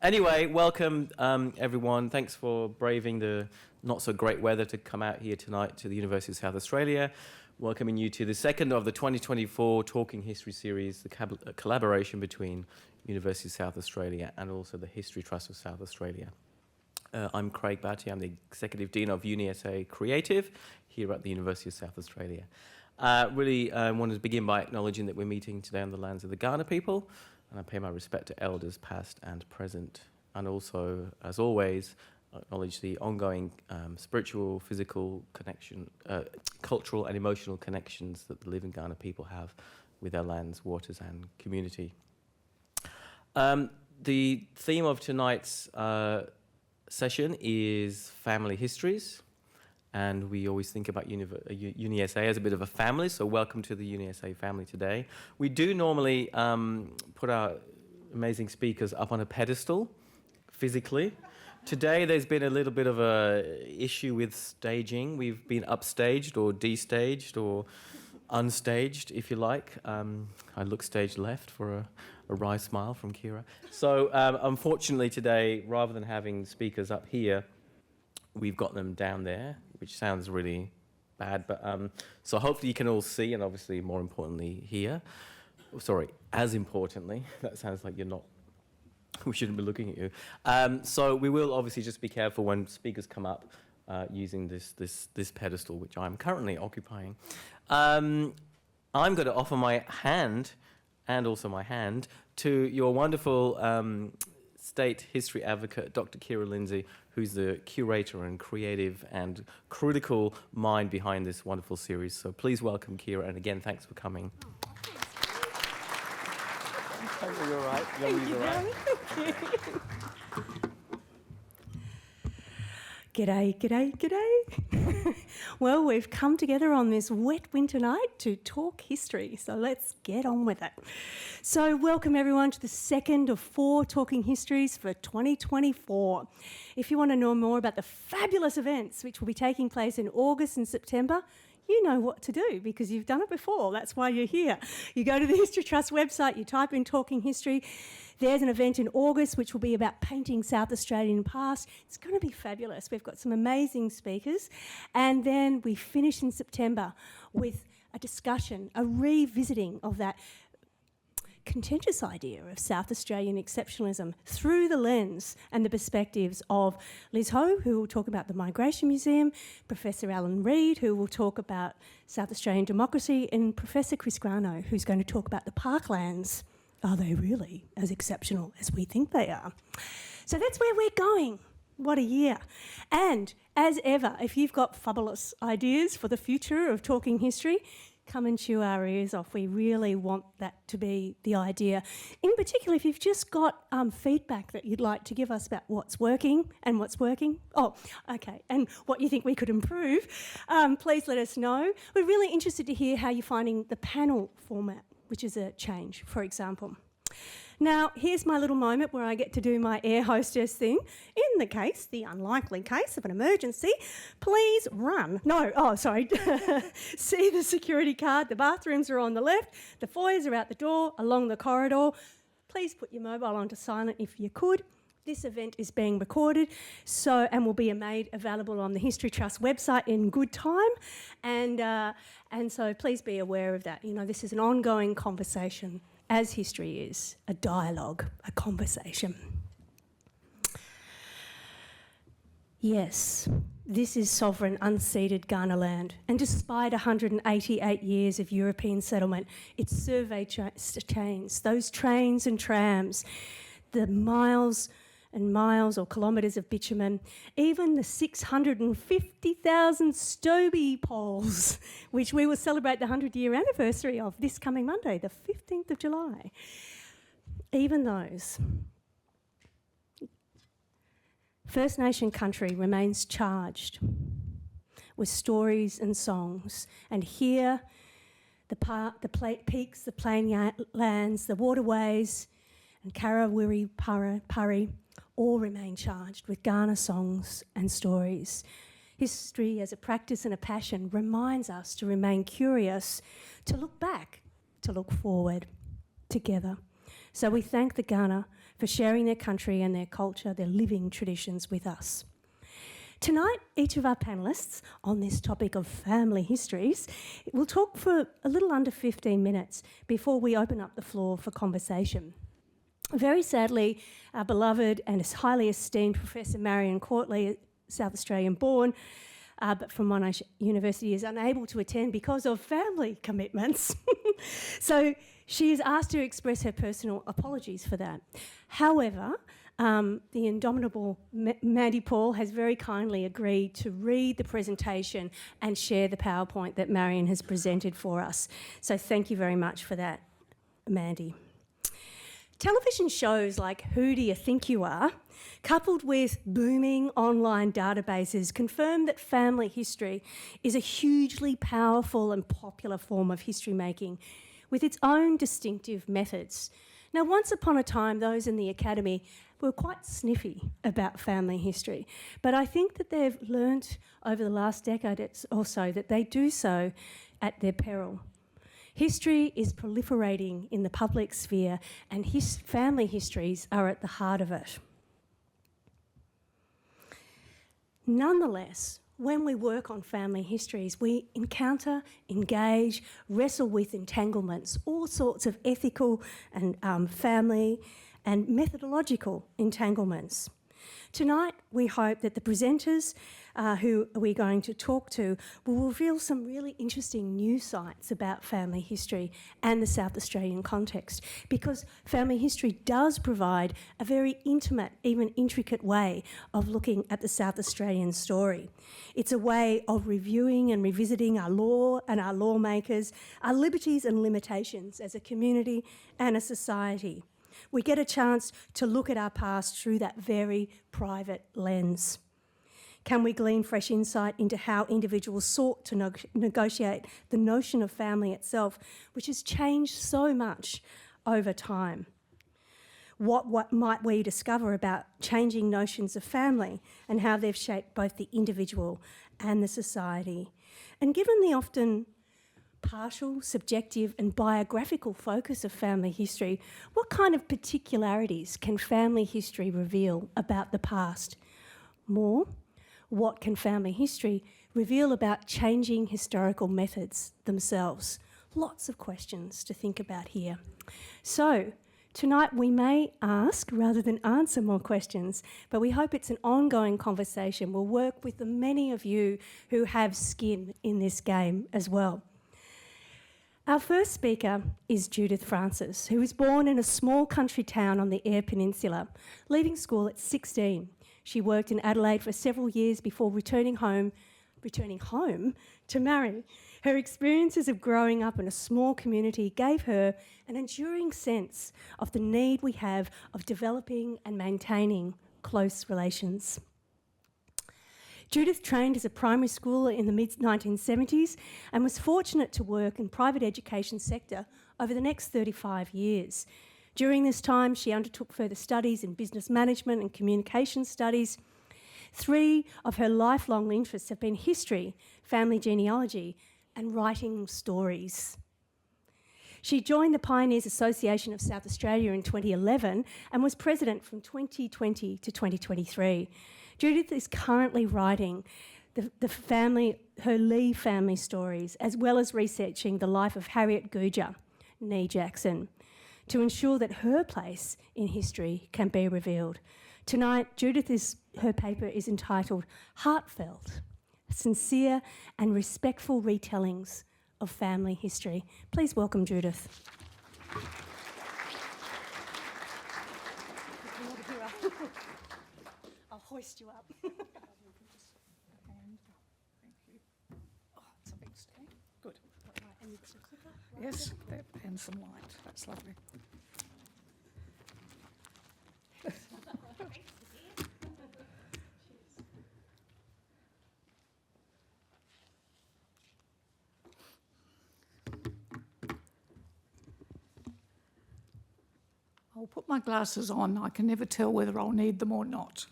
Anyway, welcome everyone. Thanks for braving the not so great weather to come out here tonight to the University of South Australia. Welcoming you to the second of the 2024 Talking History series, the collaboration between University of South Australia and also the History Trust of South Australia. I'm Craig Batty. I'm the Executive Dean of UniSA Creative here at the University of South Australia. Really wanted to begin by acknowledging that we're meeting today on the lands of the Kaurna people, and I pay my respect to elders past and present, and also, as always, acknowledge the ongoing spiritual, physical connection, cultural and emotional connections that the living Kaurna people have with their lands, waters and community. The theme of tonight's session is family histories, and we always think about UniSA as a bit of a family, so welcome to the UniSA family today. We do normally put our amazing speakers up on a pedestal, physically. Today there's been a little bit of a issue with staging. We've been upstaged or destaged or unstaged, if you like. I look stage left for a wry smile from Kiera. So unfortunately today, rather than having speakers up here, we've got them down there, which sounds really bad, but so hopefully you can all see, and obviously more importantly hear. Sorry, as importantly, that sounds like you're not, we shouldn't be looking at you. So we will obviously just be careful when speakers come up using this pedestal, which I'm currently occupying. I'm going to offer my hand, and also my hand, to your wonderful state history advocate, Dr. Kiera Lindsey, who's the curator and creative and critical mind behind this wonderful series. So please welcome Kiera, and again, thanks for coming. Are you all right? Thank you, darling. G'day, g'day, g'day. Well, we've come together on this wet winter night to talk history, so let's get on with it. So welcome everyone to the second of 4 Talking Histories for 2024. If you want to know more about the fabulous events which will be taking place in August and September, you know what to do because you've done it before. That's why you're here. You go to the History Trust website, you type in Talking History. There's an event in August which will be about painting South Australian past. It's going to be fabulous. We've got some amazing speakers. And then we finish in September with a discussion, a revisiting of that contentious idea of South Australian exceptionalism through the lens and the perspectives of Liz Ho, who will talk about the Migration Museum, Professor Alan Reid, who will talk about South Australian democracy, and Professor Chris Grano, who's going to talk about the parklands. Are they really as exceptional as we think they are? So that's where we're going. What a year. And as ever, if you've got fabulous ideas for the future of Talking History, come and chew our ears off. We really want that to be the idea. In particular, if you've just got feedback that you'd like to give us about what's working and what's working, and what you think we could improve, please let us know. We're really interested to hear how you're finding the panel format, which is a change, for example. Now, here's my little moment where I get to do my air hostess thing. In the unlikely case of an emergency, please run. See the security card. The bathrooms are on the left. The foyers are out the door, along the corridor. Please put your mobile onto silent if you could. This event is being recorded and will be made available on the History Trust website in good time. And so please be aware of that. You know, this is an ongoing conversation, as history is, a dialogue, a conversation. Yes, this is sovereign, unceded Kaurna land, and despite 188 years of European settlement, its survey chains, those trains and trams, the miles and miles or kilometres of bitumen, even the 650,000 Stobie poles, which we will celebrate the 100-year anniversary of this coming Monday, the 15th of July. Even those. First Nation country remains charged with stories and songs, and here the peaks, the plain lands, the waterways, and Karawiri Pari all remain charged with Kaurna songs and stories. History as a practice and a passion reminds us to remain curious, to look back, to look forward together. So we thank the Kaurna for sharing their country and their culture, their living traditions with us. Tonight, each of our panellists on this topic of family histories will talk for a little under 15 minutes before we open up the floor for conversation. Very sadly, our beloved and highly esteemed Professor Marian Quartly, South Australian born, but from Monash University, is unable to attend because of family commitments. So she is asked to express her personal apologies for that. However, the indomitable Mandy Paul has very kindly agreed to read the presentation and share the PowerPoint that Marian has presented for us. So thank you very much for that, Mandy. Television shows like Who Do You Think You Are, coupled with booming online databases, confirm that family history is a hugely powerful and popular form of history making with its own distinctive methods. Now, once upon a time, those in the academy were quite sniffy about family history, but I think that they've learnt over the last decade or so that they do so at their peril. History is proliferating in the public sphere, and family histories are at the heart of it. Nonetheless, when we work on family histories, we encounter, engage, wrestle with entanglements, all sorts of ethical and family and methodological entanglements. Tonight, we hope that the presenters who we're going to talk to will reveal some really interesting new sights about family history and the South Australian context, because family history does provide a very intimate, even intricate way of looking at the South Australian story. It's a way of reviewing and revisiting our law and our lawmakers, our liberties and limitations as a community and a society. We get a chance to look at our past through that very private lens. Can we glean fresh insight into how individuals sought to negotiate the notion of family itself, which has changed so much over time? What might we discover about changing notions of family and how they've shaped both the individual and the society? And given the often partial, subjective and biographical focus of family history, what kind of particularities can family history reveal about the past? More, what can family history reveal about changing historical methods themselves? Lots of questions to think about here. So, tonight we may ask rather than answer more questions, but we hope it's an ongoing conversation. We'll work with the many of you who have skin in this game as well. Our first speaker is Judith Francis, who was born in a small country town on the Eyre Peninsula, leaving school at 16. She worked in Adelaide for several years before returning home to marry. Her experiences of growing up in a small community gave her an enduring sense of the need we have of developing and maintaining close relations. Judith trained as a primary schooler in the mid-1970s and was fortunate to work in private education sector over the next 35 years. During this time, she undertook further studies in business management and communication studies. 3 of her lifelong interests have been history, family genealogy, and writing stories. She joined the Pioneers Association of South Australia in 2011 and was president from 2020 to 2023. Judith is currently writing her Lee family stories, as well as researching the life of Harriet Gooja, née Jackson, to ensure that her place in history can be revealed. Tonight, her paper is entitled Heartfelt, Sincere and Respectful Retellings of Family History. Please welcome Judith. I'll hoist you up. Thank you. Oh, it's a big stick. Good. And you've got the clipper? Yes, that and some light. That's lovely. I'll put my glasses on. I can never tell whether I'll need them or not.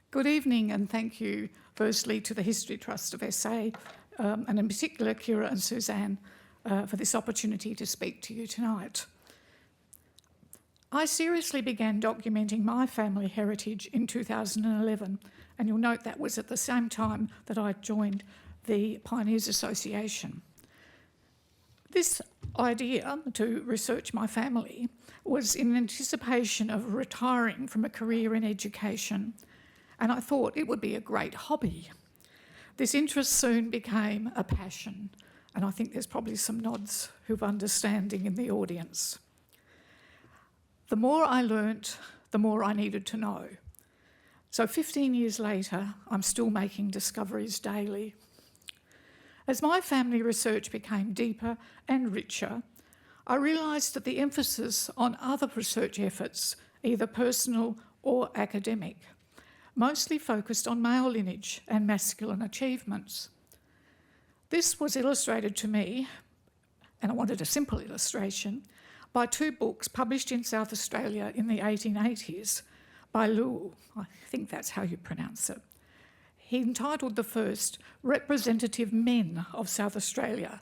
Good evening, and thank you firstly to the History Trust of SA, and in particular Kiera and Suzanne, for this opportunity to speak to you tonight. I seriously began documenting my family heritage in 2011, and you'll note that was at the same time that I joined the Pioneers Association. This idea to research my family was in anticipation of retiring from a career in education, and I thought it would be a great hobby. This interest soon became a passion, and I think there's probably some nods of understanding in the audience. The more I learnt, the more I needed to know. So 15 years later, I'm still making discoveries daily. As my family research became deeper and richer, I realised that the emphasis on other research efforts, either personal or academic, mostly focused on male lineage and masculine achievements. This was illustrated to me, and I wanted a simple illustration, by two books published in South Australia in the 1880s by Lowell, I think that's how you pronounce it. He entitled the first Representative Men of South Australia,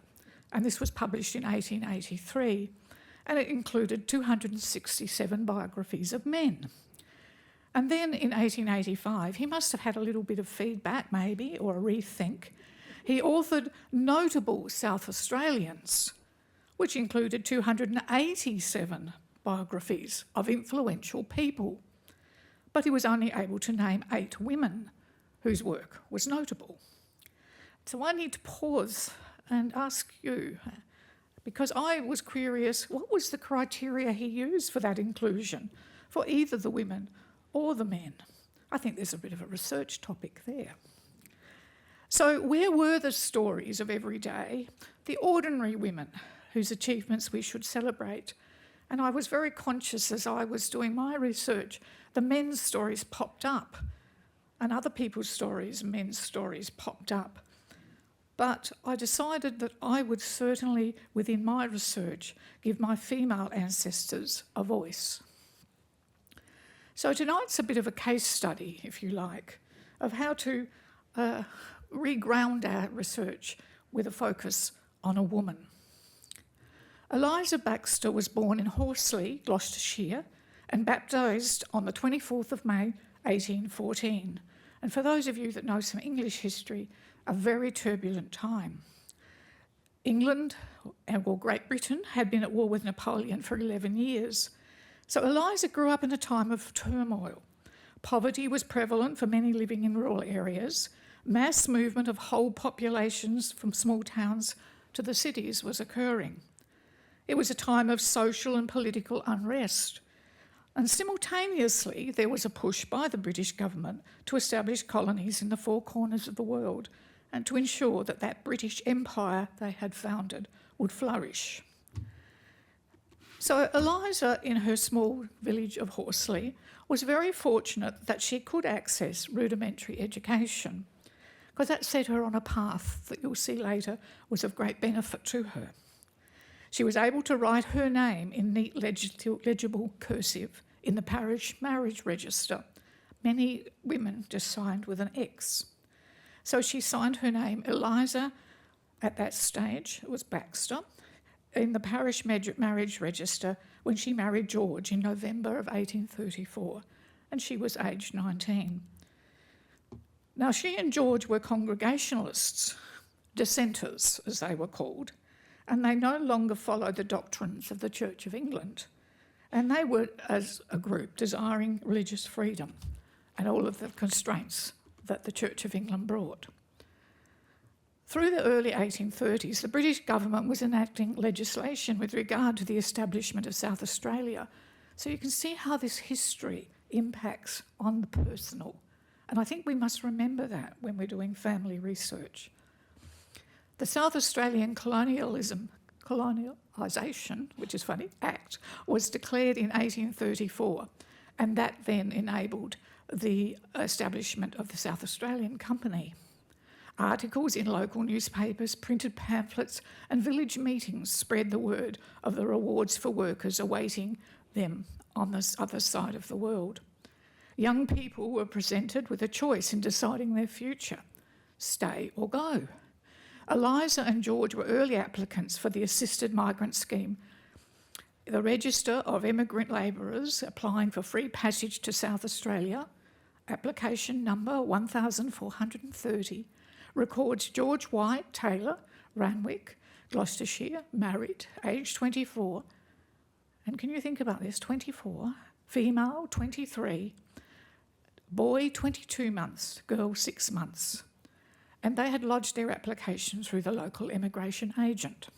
and this was published in 1883, and it included 267 biographies of men. And then in 1885, he must have had a little bit of feedback maybe, or a rethink. He authored Notable South Australians, which included 287 biographies of influential people. But he was only able to name 8 women whose work was notable. So I need to pause and ask you, because I was curious, what was the criteria he used for that inclusion, for either the women or the men? I think there's a bit of a research topic there. So where were the stories of every day, the ordinary women whose achievements we should celebrate? And I was very conscious as I was doing my research, the men's stories popped up and other people's stories, men's stories popped up. But I decided that I would certainly, within my research, give my female ancestors a voice. So tonight's a bit of a case study, if you like, of how to reground our research with a focus on a woman. Eliza Baxter was born in Horsley, Gloucestershire, and baptised on the 24th of May, 1814. And for those of you that know some English history, a very turbulent time. England, or Great Britain, had been at war with Napoleon for 11 years. So Eliza grew up in a time of turmoil. Poverty was prevalent for many living in rural areas. Mass movement of whole populations from small towns to the cities was occurring. It was a time of social and political unrest. And simultaneously, there was a push by the British government to establish colonies in the 4 corners of the world and to ensure that that British empire they had founded would flourish. So Eliza, in her small village of Horsley, was very fortunate that she could access rudimentary education, because that set her on a path that you'll see later was of great benefit to her. She was able to write her name in neat legible cursive in the parish marriage register. Many women just signed with an X. So she signed her name Eliza, at that stage it was Baxter, in the parish marriage register when she married George in November of 1834, and she was aged 19. Now she and George were Congregationalists, dissenters as they were called, and they no longer followed the doctrines of the Church of England. And they were, as a group, desiring religious freedom and all of the constraints that the Church of England brought. Through the early 1830s, the British government was enacting legislation with regard to the establishment of South Australia. So you can see how this history impacts on the personal. And I think we must remember that when we're doing family research. The South Australian Colonialisation, which is funny, Act, was declared in 1834, and that then enabled the establishment of the South Australian Company. Articles in local newspapers, printed pamphlets, and village meetings spread the word of the rewards for workers awaiting them on this other side of the world. Young people were presented with a choice in deciding their future, stay or go. Eliza and George were early applicants for the assisted migrant scheme the Register of Immigrant Labourers applying for free passage to South Australia, application number 1430, records George White Taylor, Randwick, Gloucestershire, married, aged 24. And can you think about this? 24, female, 23, boy, 22 months, girl, 6 months. And they had lodged their application through the local immigration agent.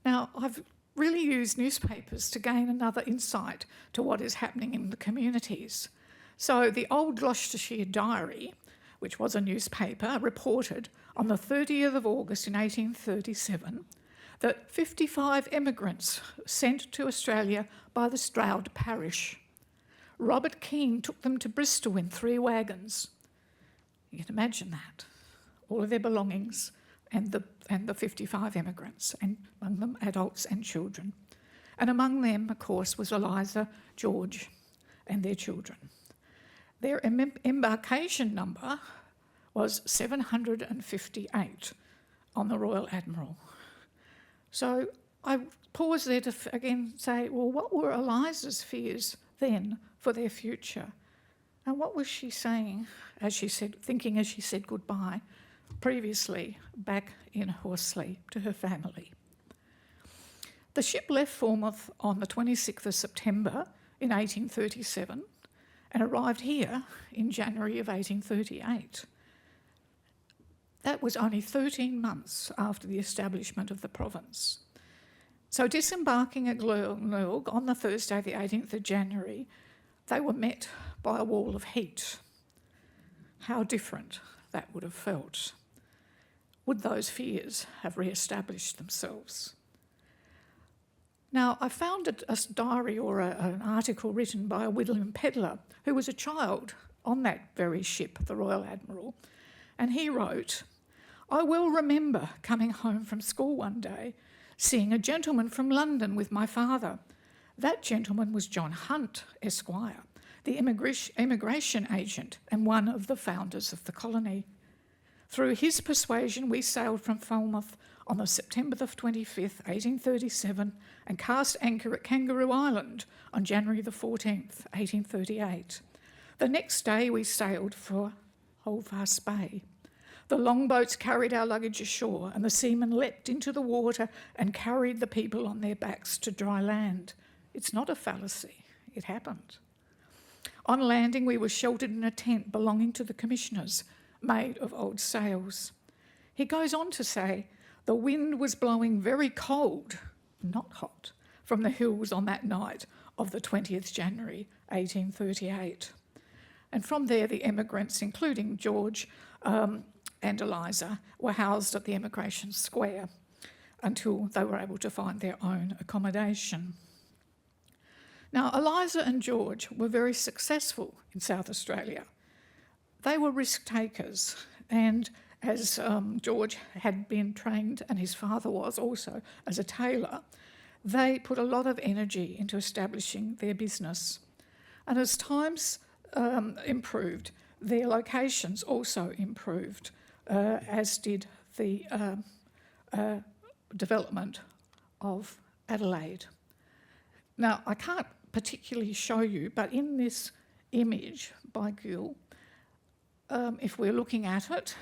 Now, I've really used newspapers to gain another insight to what is happening in the communities. So the Old Gloucestershire Diary, which was a newspaper, reported on the 30th of August in 1837 that 55 immigrants sent to Australia by the Stroud parish. Robert King took them to Bristol in 3 wagons. You can imagine that. All of their belongings and the 55 immigrants, and among them adults and children. And among them, of course, was Eliza, George and their children. Their embarkation number was 758 on the Royal Admiral. So I pause there to again say, well, what were Eliza's fears then for their future? And what was she saying as she said, thinking as she said goodbye previously back in Horsley to her family? The ship left Falmouth on the 26th of September in 1837 and arrived here in January of 1838. That was only 13 months after the establishment of the province. So disembarking at Glenelg on the Thursday, the 18th of January, they were met by a wall of heat. How different that would have felt. Would those fears have re-established themselves? Now, I found a diary or an article written by a William Pedlar, who was a child on that very ship, the Royal Admiral, and he wrote, "I well remember coming home from school one day, seeing a gentleman from London with my father. That gentleman was John Hunt, Esquire, the immigration agent and one of the founders of the colony. Through his persuasion, we sailed from Falmouth on the September the 25th, 1837, and cast anchor at Kangaroo Island on January the 14th, 1838. The next day we sailed for Holdfast Bay. The longboats carried our luggage ashore, and the seamen leapt into the water and carried the people on their backs to dry land. It's not a fallacy, it happened. On landing, we were sheltered in a tent belonging to the commissioners, made of old sails." He goes on to say, "The wind was blowing very cold, not hot, from the hills on that night of the 20th January, 1838. And from there, the emigrants, including George and Eliza, were housed at the Immigration Square until they were able to find their own accommodation. Now, Eliza and George were very successful in South Australia. They were risk takers, and as George had been trained, and his father was also, as a tailor, they put a lot of energy into establishing their business. And as times improved, their locations also improved, as did the development of Adelaide. Now, I can't particularly show you, but in this image by Gill, if we're looking at it,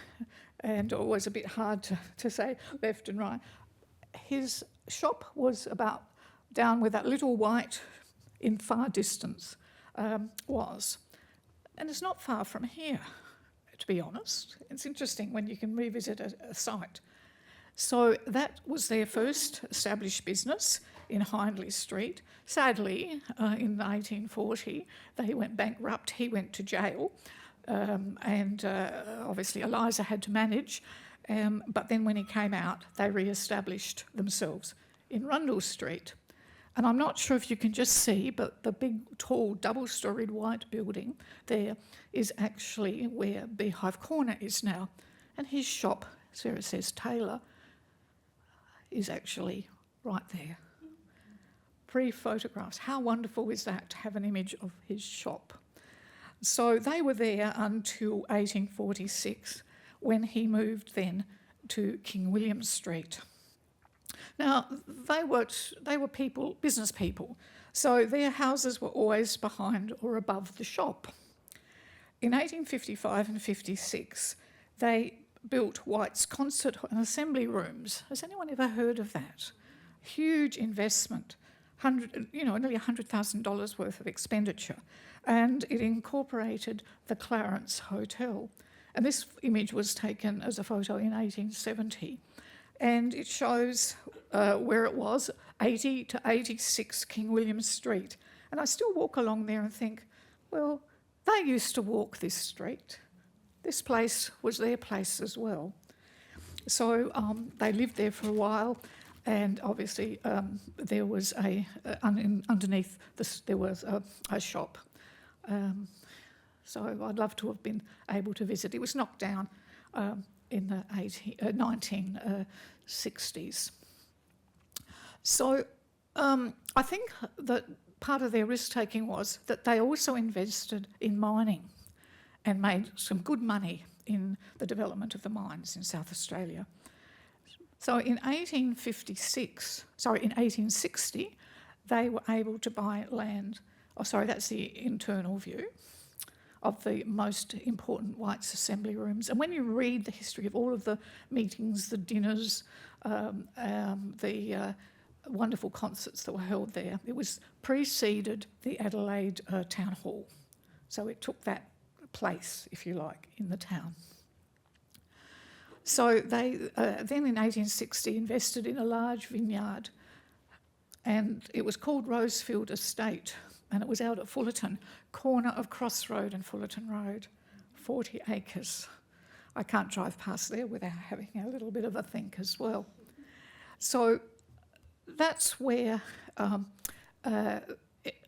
and always a bit hard to say left and right, his shop was about down where that little white in far distance was. And it's not far from here, to be honest. It's interesting when you can revisit a site. So that was their first established business in Hindley Street. Sadly, in 1840, they went bankrupt. He went to jail. And obviously Eliza had to manage, but then when he came out, they re-established themselves in Rundle Street. And I'm not sure if you can just see, but the big, tall, double-storied white building there is actually where Beehive Corner is now. And his shop, so it says Taylor, is actually right there. Pre-photographs. How wonderful is that, to have an image of his shop? So they were there until 1846, when he moved then to King William Street. Now, they were people, business people, so their houses were always behind or above the shop. In 1855 and 56, they built White's concert and assembly rooms. Has anyone ever heard of that? Huge investment, nearly $100,000 worth of expenditure, and it incorporated the Clarence Hotel. And this image was taken as a photo in 1870, and it shows where it was, 80 to 86 King William Street. And I still walk along there and think, well, they used to walk this street. This place was their place as well. So they lived there for a while, and obviously there was underneath this there was a shop. So I'd love to have been able to visit. It was knocked down in the 1960s. So I think that part of their risk-taking was that they also invested in mining and made some good money in the development of the mines in South Australia. So in 1860, they were able to buy land. Oh, sorry, that's the internal view of the most important White's assembly rooms. And when you read the history of all of the meetings, the dinners, the wonderful concerts that were held there, it was preceded the Adelaide Town Hall. So it took that place, if you like, in the town. So they then in 1860 invested in a large vineyard, and it was called Rosefield Estate, and it was out at Fullerton, corner of Cross Road and Fullerton Road, 40 acres. I can't drive past there without having a little bit of a think as well. So that's where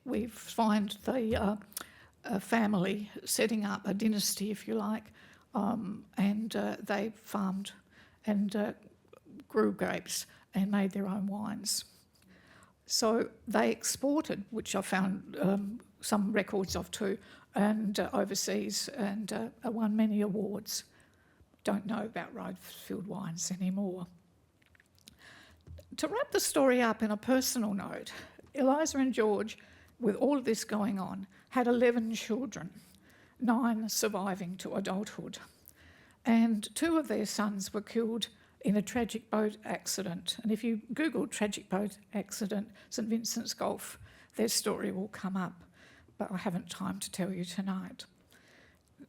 we find the family setting up a dynasty, if you like, and they farmed and grew grapes and made their own wines. So they exported, which I found some records of too, and overseas, and won many awards. Don't know about Rosefield wines anymore. To wrap the story up in a personal note, Eliza and George, with all of this going on, had 11 children, 9 surviving to adulthood. And 2 of their sons were killed in a tragic boat accident. And if you Google tragic boat accident, St Vincent's Gulf, their story will come up, but I haven't time to tell you tonight.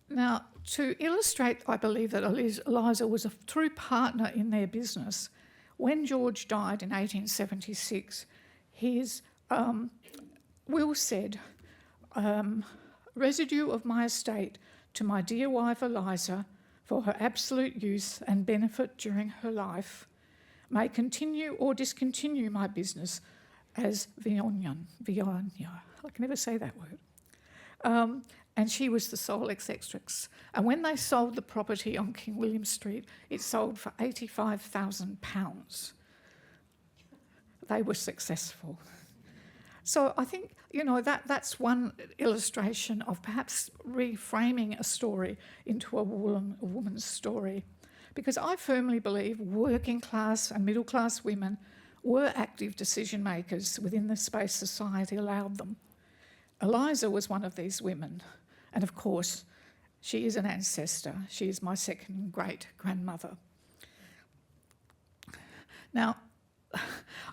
Now, to illustrate, I believe, that Eliza was a true partner in their business, when George died in 1876, his will said, residue of my estate to my dear wife Eliza for her absolute use and benefit during her life, may continue or discontinue my business as Viogna. I can never say that word. And she was the sole executrix. And when they sold the property on King William Street, it sold for £85,000. They were successful. So I think, that's one illustration of perhaps reframing a story into a woman's story. Because I firmly believe working class and middle class women were active decision makers within the space society allowed them. Eliza was one of these women. And of course, she is an ancestor. She is my second great-grandmother. Now,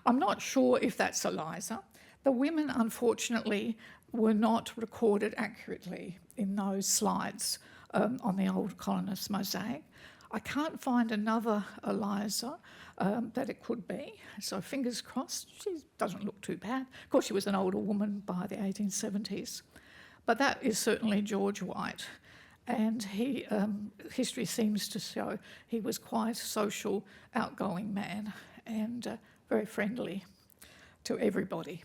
I'm not sure if that's Eliza. The women, unfortunately, were not recorded accurately in those slides on the old colonist mosaic. I can't find another Eliza that it could be, so fingers crossed. She doesn't look too bad. Of course, she was an older woman by the 1870s. But that is certainly George White, and history seems to show he was quite a social, outgoing man and very friendly to everybody.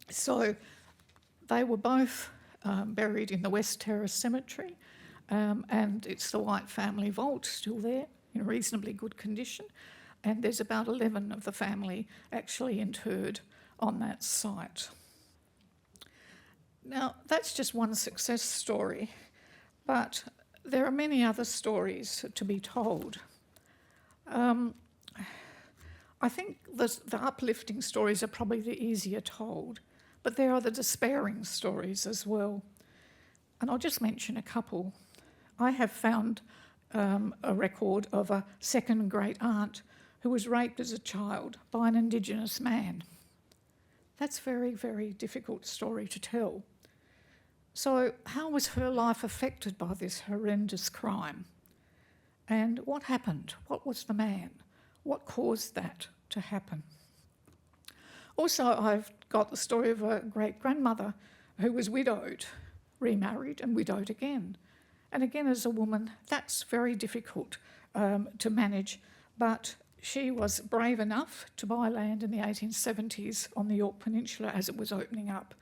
So they were both buried in the West Terrace Cemetery, and it's the White family vault still there in reasonably good condition, and there's about 11 of the family actually interred on that site. Now, that's just one success story, but there are many other stories to be told. I I think the uplifting stories are probably the easier told, but there are the despairing stories as well. And I'll just mention a couple. I have found a record of a second great aunt who was raped as a child by an Indigenous man. That's a very, very difficult story to tell. So how was her life affected by this horrendous crime? And what happened? What was the man? What caused that to happen? Also, I've got the story of a great-grandmother who was widowed, remarried and widowed again. And again, as a woman, that's very difficult to manage, but she was brave enough to buy land in the 1870s on the York Peninsula as it was opening up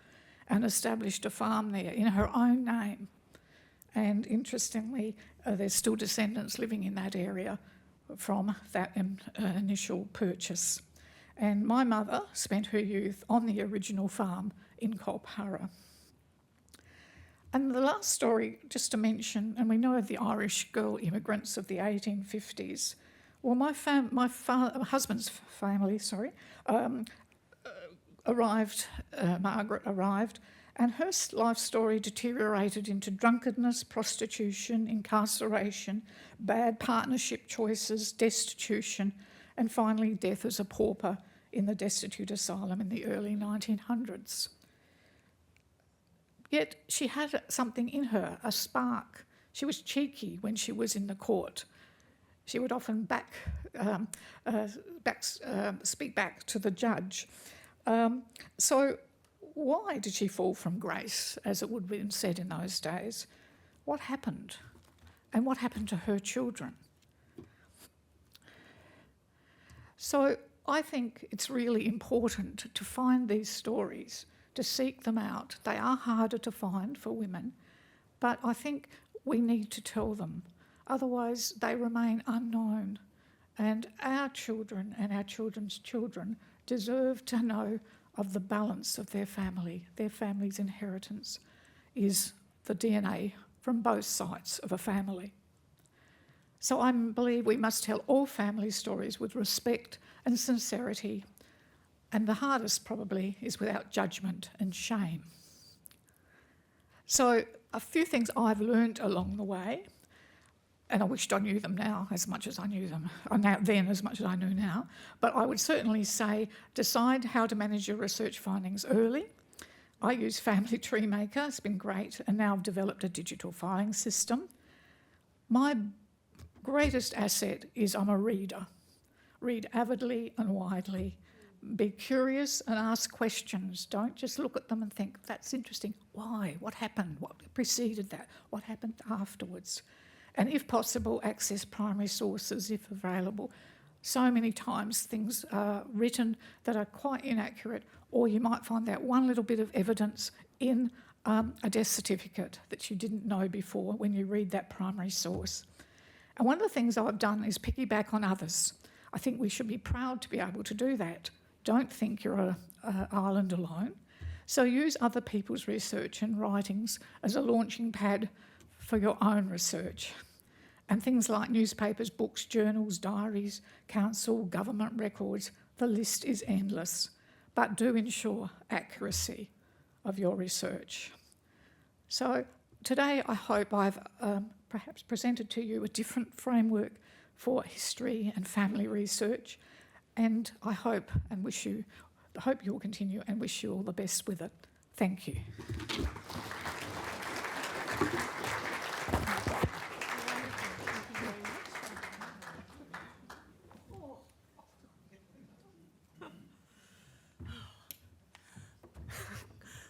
and established a farm there in her own name. And interestingly, there's still descendants living in that area from that initial purchase. And my mother spent her youth on the original farm in Kolpara. And the last story, just to mention, and we know the Irish girl immigrants of the 1850s. Well, my husband's family, arrived, Margaret arrived, and her life story deteriorated into drunkenness, prostitution, incarceration, bad partnership choices, destitution, and finally death as a pauper in the destitute asylum in the early 1900s. Yet she had something in her, a spark. She was cheeky when she was in the court. She would often speak back to the judge. So why did she fall from grace, as it would have been said in those days? What happened? And what happened to her children? So I think it's really important to find these stories, to seek them out. They are harder to find for women, but I think we need to tell them. Otherwise, they remain unknown. And our children and our children's children deserve to know of the balance of their family. Their family's inheritance is the DNA from both sides of a family. So I believe we must tell all family stories with respect and sincerity, and the hardest probably is without judgment and shame. So a few things I've learned along the way, and I wished I knew them now as much as I knew them, then as much as I knew now, but I would certainly say decide how to manage your research findings early. I use Family Tree Maker, it's been great, and now I've developed a digital filing system. My greatest asset is I'm a reader. Read avidly and widely. Be curious and ask questions. Don't just look at them and think, that's interesting. Why? What happened? What preceded that? What happened afterwards? And if possible, access primary sources if available. So many times things are written that are quite inaccurate, or you might find that one little bit of evidence in a death certificate that you didn't know before when you read that primary source. And one of the things I've done is piggyback on others. I think we should be proud to be able to do that. Don't think you're an island alone. So use other people's research and writings as a launching pad for your own research. And things like newspapers, books, journals, diaries, council, government records, the list is endless. But do ensure accuracy of your research. So today I hope I've perhaps presented to you a different framework for history and family research, and I hope you'll continue and wish you all the best with it. Thank you.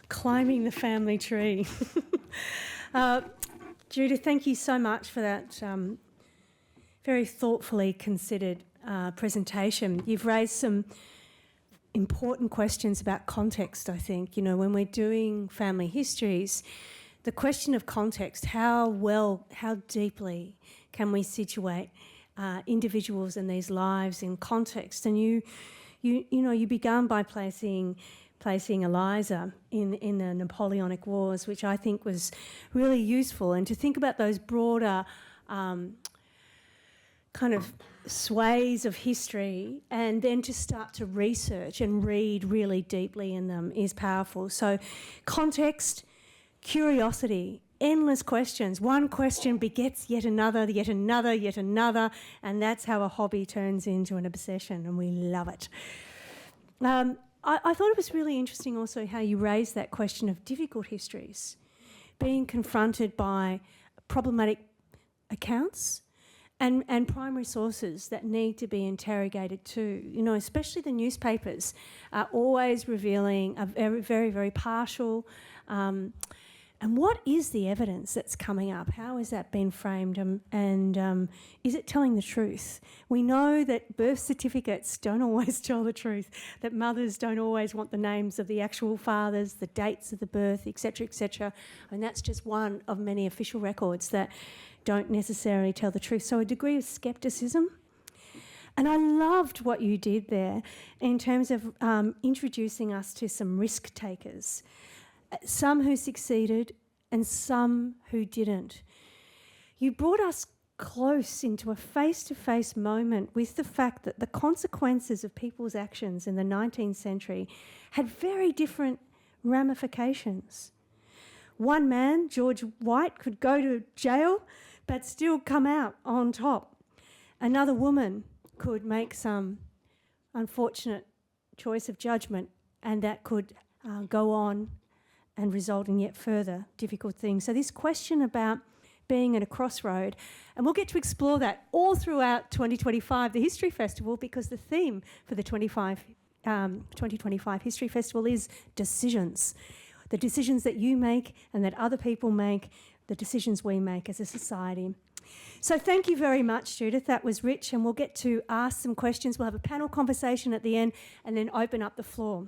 Climbing the family tree. Judith, thank you so much for that very thoughtfully considered presentation. You've raised some important questions about context, I think. You know, when we're doing family histories, the question of context, how deeply can we situate individuals and these lives in context? And you began by placing Eliza in the Napoleonic Wars, which I think was really useful, and to think about those broader kind of sways of history and then to start to research and read really deeply in them is powerful. So context, curiosity, endless questions. One question begets yet another, yet another, yet another, and that's how a hobby turns into an obsession, and we love it. I thought it was really interesting also how you raised that question of difficult histories, being confronted by problematic accounts and primary sources that need to be interrogated too. You know, especially the newspapers are always revealing a very, very, very partial. And what is the evidence that's coming up? How has that been framed? And is it telling the truth? We know that birth certificates don't always tell the truth, that mothers don't always want the names of the actual fathers, the dates of the birth, etc., etc. And that's just one of many official records that don't necessarily tell the truth. So a degree of scepticism. And I loved what you did there in terms of introducing us to some risk takers. Some who succeeded and some who didn't. You brought us close into a face-to-face moment with the fact that the consequences of people's actions in the 19th century had very different ramifications. One man, George White, could go to jail but still come out on top. Another woman could make some unfortunate choice of judgment, and that could go on and result in yet further difficult things. So this question about being at a crossroad, and we'll get to explore that all throughout 2025, the History Festival, because the theme for the 2025 History Festival is decisions. The decisions that you make and that other people make, the decisions we make as a society. So thank you very much, Judith. That was rich, and we'll get to ask some questions. We'll have a panel conversation at the end and then open up the floor.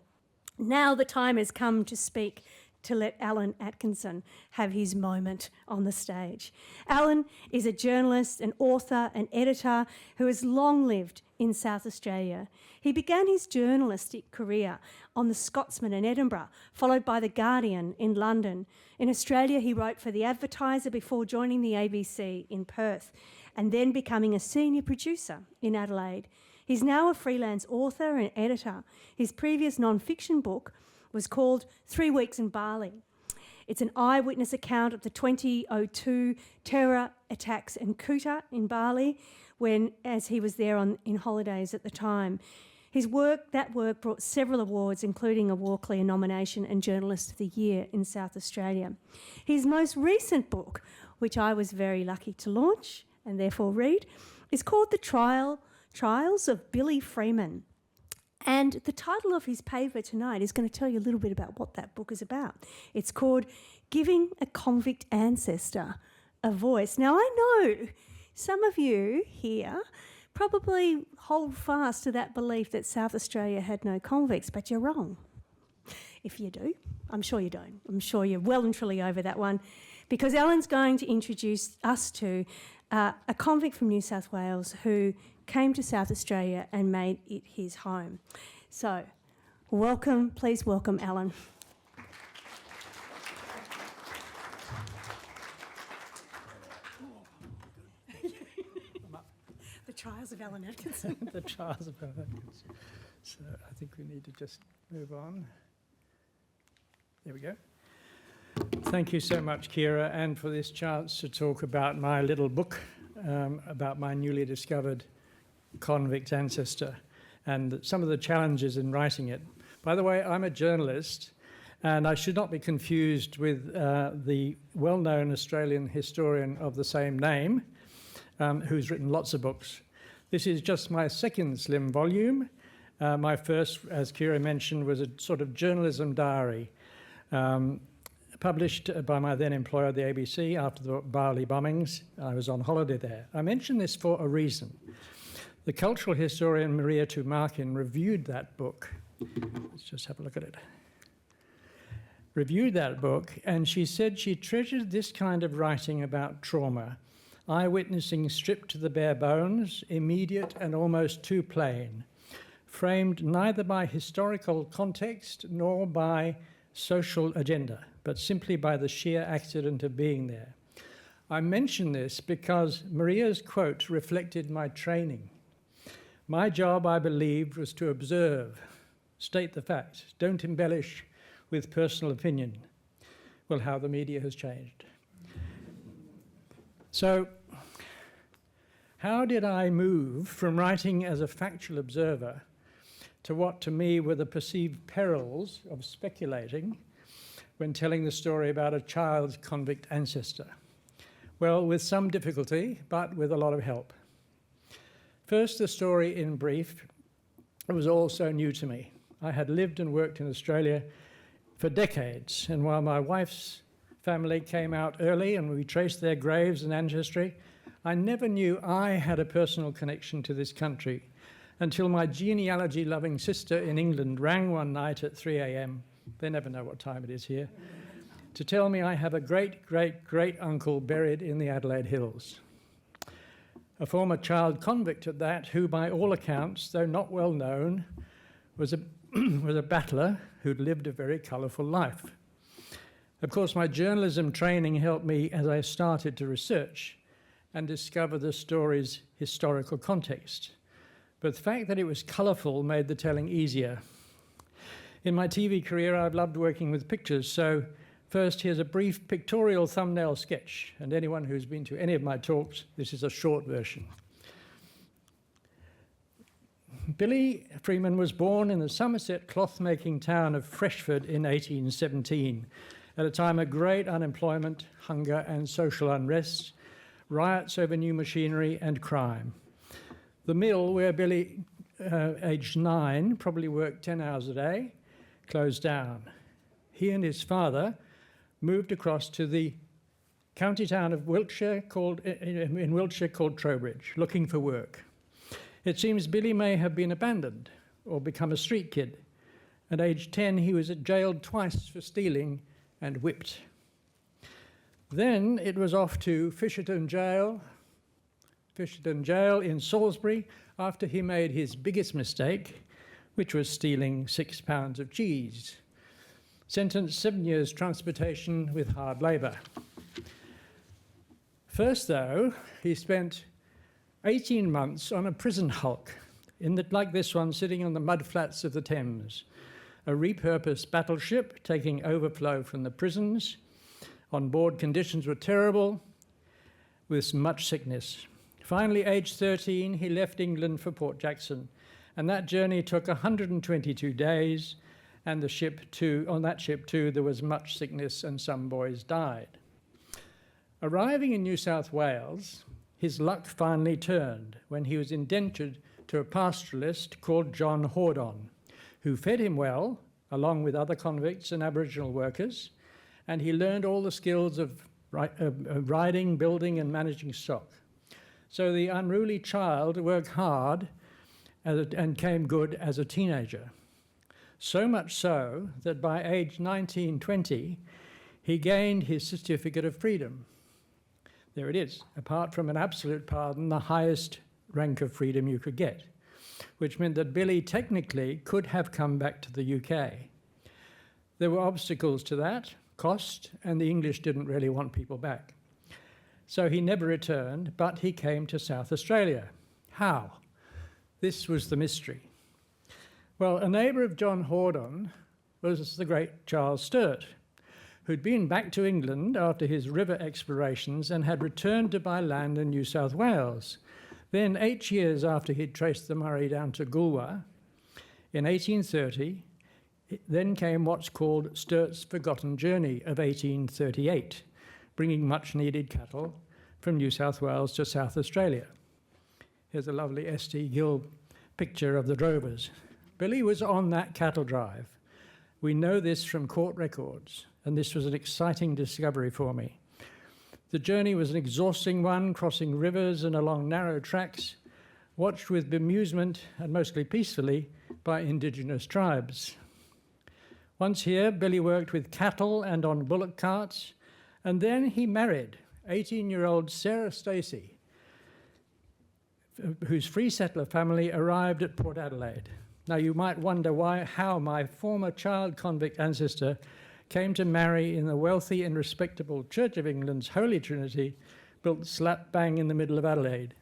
Now the time has come to speak, to let Alan Atkinson have his moment on the stage. Alan is a journalist, an author, an editor who has long lived in South Australia. He began his journalistic career on The Scotsman in Edinburgh, followed by The Guardian in London. In Australia, he wrote for The Advertiser before joining the ABC in Perth and then becoming a senior producer in Adelaide. He's now a freelance author and editor. His previous non-fiction book was called 3 Weeks in Bali. It's an eyewitness account of the 2002 terror attacks in Kuta in Bali, as he was there in holidays at the time. That work brought several awards, including a Quartly nomination and Journalist of the Year in South Australia. His most recent book, which I was very lucky to launch and therefore read, is called The Trials of Billy Freeman. And the title of his paper tonight is going to tell you a little bit about what that book is about. It's called Giving a Convict Ancestor a Voice. Now, I know some of you here probably hold fast to that belief that South Australia had no convicts, but you're wrong. If you do, I'm sure you don't. I'm sure you're well and truly over that one, because Alan's going to introduce us to a convict from New South Wales who came to South Australia and made it his home. So, please welcome Alan. The Trials of Alan Atkinson. The Trials of Alan Atkinson. So I think we need to just move on. There we go. Thank you so much, Kiera, and for this chance to talk about my little book, about my newly discovered convict ancestor and some of the challenges in writing it. By the way, I'm a journalist, and I should not be confused with the well-known Australian historian of the same name, who's written lots of books. This is just my second slim volume. My first, as Kiera mentioned, was a sort of journalism diary, published by my then employer, the ABC, after the Bali bombings. I was on holiday there. I mention this for a reason. The cultural historian Maria Tumarkin reviewed that book. Let's just have a look at it. Reviewed that book, and she said she treasured this kind of writing about trauma, eyewitnessing stripped to the bare bones, immediate and almost too plain, framed neither by historical context nor by social agenda, but simply by the sheer accident of being there. I mention this because Maria's quote reflected my training. My job, I believed, was to observe, state the facts, don't embellish with personal opinion. Well, how the media has changed. So, how did I move from writing as a factual observer to what to me were the perceived perils of speculating when telling the story about a child's convict ancestor? Well, with some difficulty, but with a lot of help. First, the story in brief. It was all so new to me. I had lived and worked in Australia for decades, and while my wife's family came out early and we traced their graves and ancestry, I never knew I had a personal connection to this country until my genealogy-loving sister in England rang one night at 3 a.m. They never know what time it is here, to tell me I have a great-great-great-uncle buried in the Adelaide Hills. A former child convict at that, who by all accounts, though not well known, was a battler who'd lived a very colourful life. Of course, my journalism training helped me as I started to research and discover the story's historical context. But the fact that it was colourful made the telling easier. In my TV career, I've loved working with pictures, so first, here's a brief pictorial thumbnail sketch, and anyone who's been to any of my talks, this is a short version. Billy Freeman was born in the Somerset cloth-making town of Freshford in 1817, at a time of great unemployment, hunger and social unrest, riots over new machinery and crime. The mill where Billy, aged 9, probably worked 10 hours a day, closed down. He and his father moved across to the county town of Wiltshire called Trowbridge, looking for work. It seems Billy may have been abandoned or become a street kid. At age 10, he was jailed twice for stealing and whipped. Then it was off to Fisherton Jail in Salisbury, after he made his biggest mistake, which was stealing 6 pounds of cheese. Sentenced 7 years transportation with hard labour. First, though, he spent 18 months on a prison hulk, like this one, sitting on the mud flats of the Thames, a repurposed battleship taking overflow from the prisons. On board, conditions were terrible, with much sickness. Finally, aged 13, he left England for Port Jackson, and that journey took 122 days, and on that ship too, there was much sickness and some boys died. Arriving in New South Wales, his luck finally turned when he was indentured to a pastoralist called John Hordon, who fed him well, along with other convicts and Aboriginal workers, and he learned all the skills of riding, building and managing stock. So the unruly child worked hard and came good as a teenager. So much so that by age 19-20, he gained his certificate of freedom. There it is, apart from an absolute pardon, the highest rank of freedom you could get, which meant that Billy technically could have come back to the UK. There were obstacles to that, cost, and the English didn't really want people back. So he never returned, but he came to South Australia. How? This was the mystery. Well, a neighbour of John Hordon was the great Charles Sturt, who'd been back to England after his river explorations and had returned to buy land in New South Wales. Then, 8 years after he'd traced the Murray down to Goolwa, in 1830, then came what's called Sturt's Forgotten Journey of 1838, bringing much-needed cattle from New South Wales to South Australia. Here's a lovely S.T. Gill picture of the drovers. Billy was on that cattle drive. We know this from court records, and this was an exciting discovery for me. The journey was an exhausting one, crossing rivers and along narrow tracks, watched with bemusement and mostly peacefully by Indigenous tribes. Once here, Billy worked with cattle and on bullock carts, and then he married 18-year-old Sarah Stacey, whose free settler family arrived at Port Adelaide. Now, you might wonder how my former child convict ancestor came to marry in the wealthy and respectable Church of England's Holy Trinity, built slap bang in the middle of Adelaide.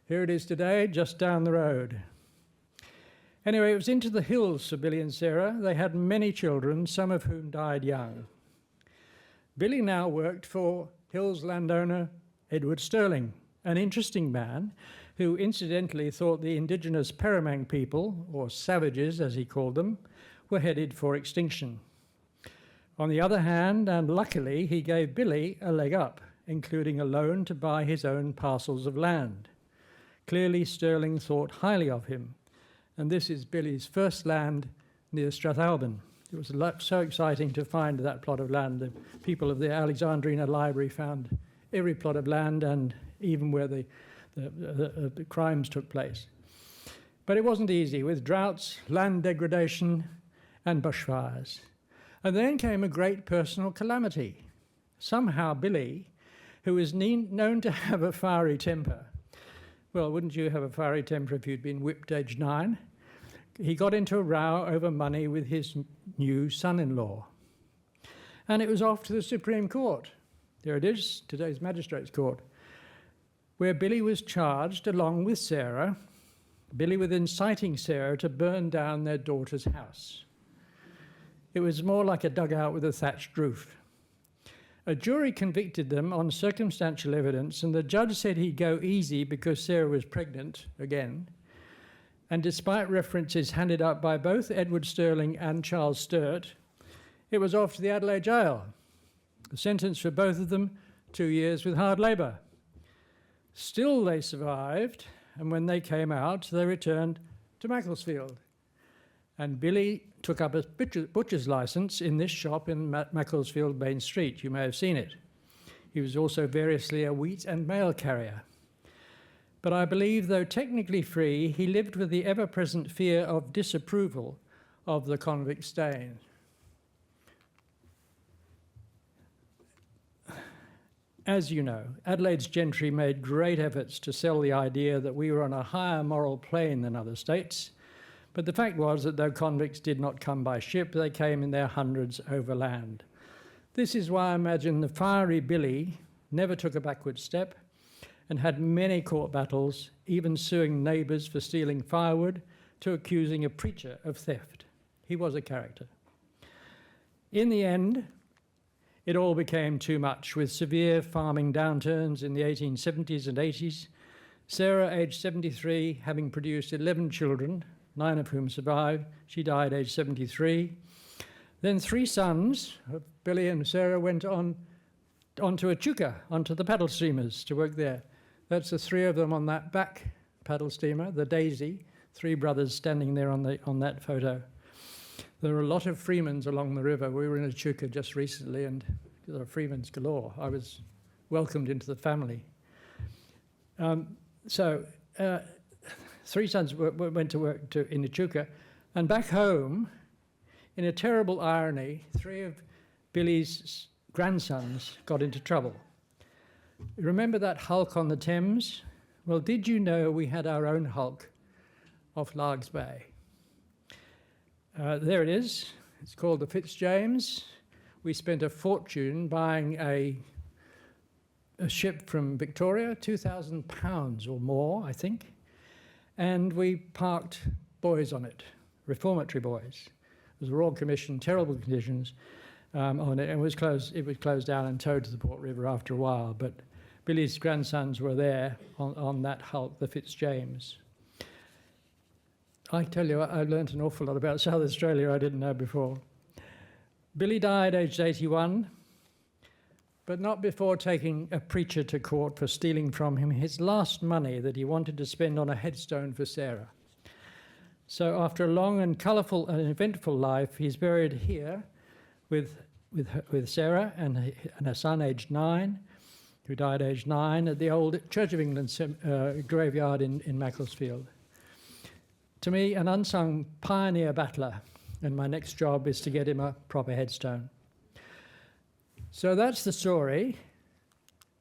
Here it is today, just down the road. Anyway, it was into the hills for Billy and Sarah. They had many children, some of whom died young. Billy now worked for Hills landowner Edward Stirling, an interesting man who incidentally thought the indigenous Peramang people, or savages as he called them, were headed for extinction. On the other hand, and luckily, he gave Billy a leg up, including a loan to buy his own parcels of land. Clearly, Stirling thought highly of him, and this is Billy's first land near Strathalbyn. It was so exciting to find that plot of land. The people of the Alexandrina Library found every plot of land and even where the crimes took place. But it wasn't easy, with droughts, land degradation, and bushfires. And then came a great personal calamity. Somehow Billy, who was known to have a fiery temper, well, wouldn't you have a fiery temper if you'd been whipped aged 9? He got into a row over money with his new son-in-law. And it was off to the Supreme Court. There it is, today's Magistrates' Court, where Billy was charged, along with Sarah, Billy with inciting Sarah to burn down their daughter's house. It was more like a dugout with a thatched roof. A jury convicted them on circumstantial evidence, and the judge said he'd go easy because Sarah was pregnant again. And despite references handed up by both Edward Stirling and Charles Sturt, it was off to the Adelaide jail. The sentence for both of them, 2 years with hard labour. Still they survived, and when they came out, they returned to Macclesfield. And Billy took up a butcher's licence in this shop in Macclesfield Main Street. You may have seen it. He was also variously a wheat and mail carrier. But I believe, though technically free, he lived with the ever-present fear of disapproval of the convict stain. As you know, Adelaide's gentry made great efforts to sell the idea that we were on a higher moral plane than other states, but the fact was that though convicts did not come by ship, they came in their hundreds overland. This is why I imagine the fiery Billy never took a backward step and had many court battles, even suing neighbours for stealing firewood to accusing a preacher of theft. He was a character. In the end, it all became too much, with severe farming downturns in the 1870s and 80s. Sarah, aged 73, having produced 11 children, 9 of whom survived. She died aged 73. Then 3 sons, Billy and Sarah, went onto Echuca, onto the paddle steamers to work there. That's the 3 of them on that back paddle steamer, the Daisy, 3 brothers standing there on that photo. There are a lot of Freemans along the river. We were in Echuca just recently, and there are Freemans galore. I was welcomed into the family. 3 sons went to work in Echuca, and back home, in a terrible irony, 3 of Billy's grandsons got into trouble. Remember that hulk on the Thames? Well, did you know we had our own hulk off Largs Bay? There it is. It's called the Fitzjames. We spent a fortune buying a ship from Victoria, £2,000 or more, I think, and we parked boys on it, reformatory boys. It was a Royal Commission, terrible conditions on it, and it was closed down and towed to the Port River after a while, but Billy's grandsons were there on that hulk, the Fitzjames. I tell you, I learnt an awful lot about South Australia I didn't know before. Billy died aged 81, but not before taking a preacher to court for stealing from him his last money that he wanted to spend on a headstone for Sarah. So after a long and colourful and eventful life, he's buried here with Sarah and her son aged 9, who died aged 9, at the old Church of England graveyard in Macclesfield. To me, an unsung pioneer battler, and my next job is to get him a proper headstone. So that's the story.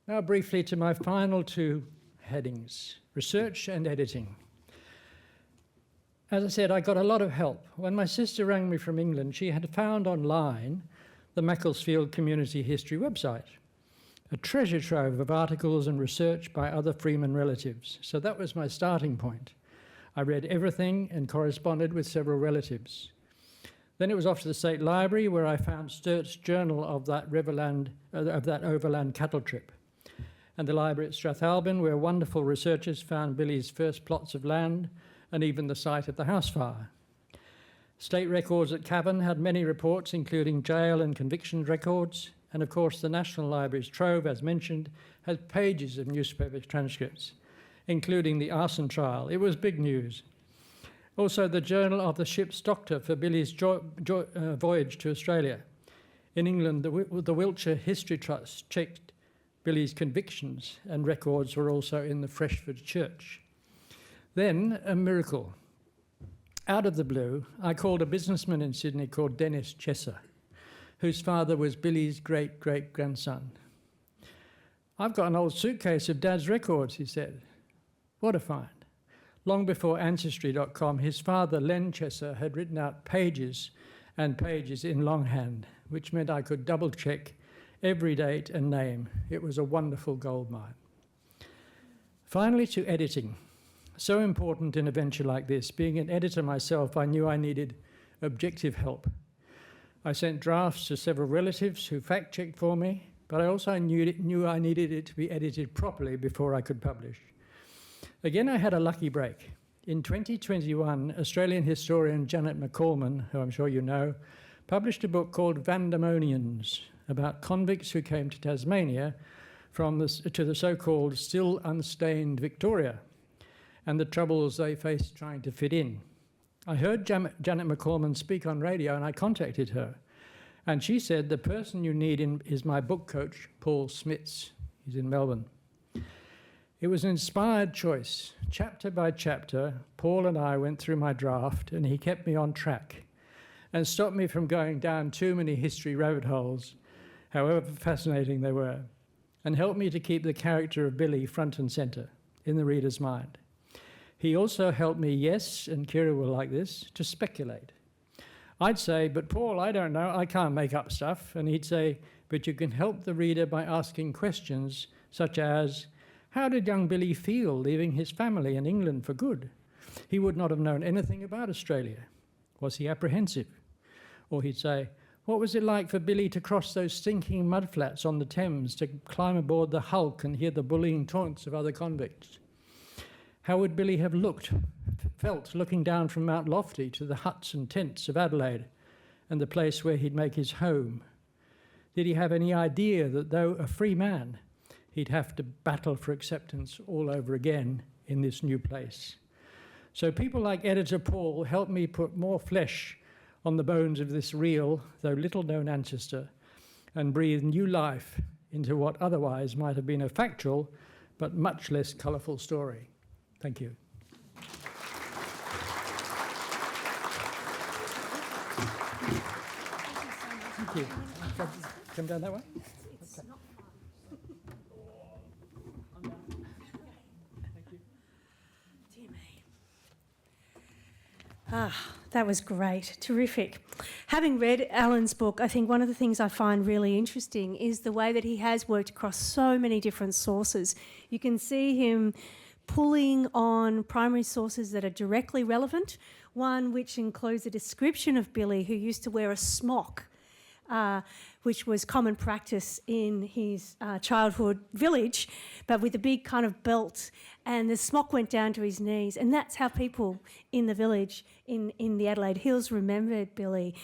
Now briefly to my final 2 headings, research and editing. As I said, I got a lot of help. When my sister rang me from England, she had found online the Macclesfield Community History website, a treasure trove of articles and research by other Freeman relatives. So that was my starting point. I read everything and corresponded with several relatives. Then it was off to the State Library, where I found Sturt's journal of that overland cattle trip, and the library at Strathalbyn, where wonderful researchers found Billy's first plots of land and even the site of the house fire. State records at Cavan had many reports, including jail and conviction records, and of course the National Library's trove, as mentioned, has pages of newspaper transcripts, including the arson trial. It was big news. Also, the journal of the ship's doctor for Billy's voyage to Australia. In England, the Wiltshire History Trust checked Billy's convictions, and records were also in the Freshford Church. Then, a miracle. Out of the blue, I called a businessman in Sydney called Dennis Chesser, whose father was Billy's great-great-grandson. "I've got an old suitcase of Dad's records," he said. What a find. Long before Ancestry.com, his father, Len Chesser, had written out pages and pages in longhand, which meant I could double-check every date and name. It was a wonderful goldmine. Finally, to editing. So important in a venture like this. Being an editor myself, I knew I needed objective help. I sent drafts to several relatives who fact-checked for me, but I also knew I needed it to be edited properly before I could publish. Again, I had a lucky break. In 2021, Australian historian Janet McCallman, who I'm sure you know, published a book called Vandemonians, about convicts who came to Tasmania to the so-called still unstained Victoria and the troubles they faced trying to fit in. I heard Janet McCallman speak on radio, and I contacted her. And she said, the person you need is my book coach, Paul Smits. He's in Melbourne. It was an inspired choice. Chapter by chapter, Paul and I went through my draft, and he kept me on track and stopped me from going down too many history rabbit holes, however fascinating they were, and helped me to keep the character of Billy front and centre in the reader's mind. He also helped me, yes, and Kiera will like this, to speculate. I'd say, but Paul, I don't know, I can't make up stuff. And he'd say, but you can help the reader by asking questions such as, how did young Billy feel leaving his family in England for good? He would not have known anything about Australia. Was he apprehensive? Or he'd say, what was it like for Billy to cross those stinking mudflats on the Thames, to climb aboard the Hulk and hear the bullying taunts of other convicts? How would Billy have felt looking down from Mount Lofty to the huts and tents of Adelaide and the place where he'd make his home? Did he have any idea that though a free man, he'd have to battle for acceptance all over again in this new place? So people like Editor Paul helped me put more flesh on the bones of this real, though little-known ancestor, and breathe new life into what otherwise might have been a factual but much less colourful story. Thank you. Thank you. Come down that way. It's not fun. Thank you. Dear me. That was great. Terrific. Having read Alan's book, I think one of the things I find really interesting is the way that he has worked across so many different sources. You can see him pulling on primary sources that are directly relevant, one which includes a description of Billy, who used to wear a smock, which was common practice in his childhood village, but with a big kind of belt, and the smock went down to his knees, and that's how people in the village in the Adelaide Hills remembered Billy.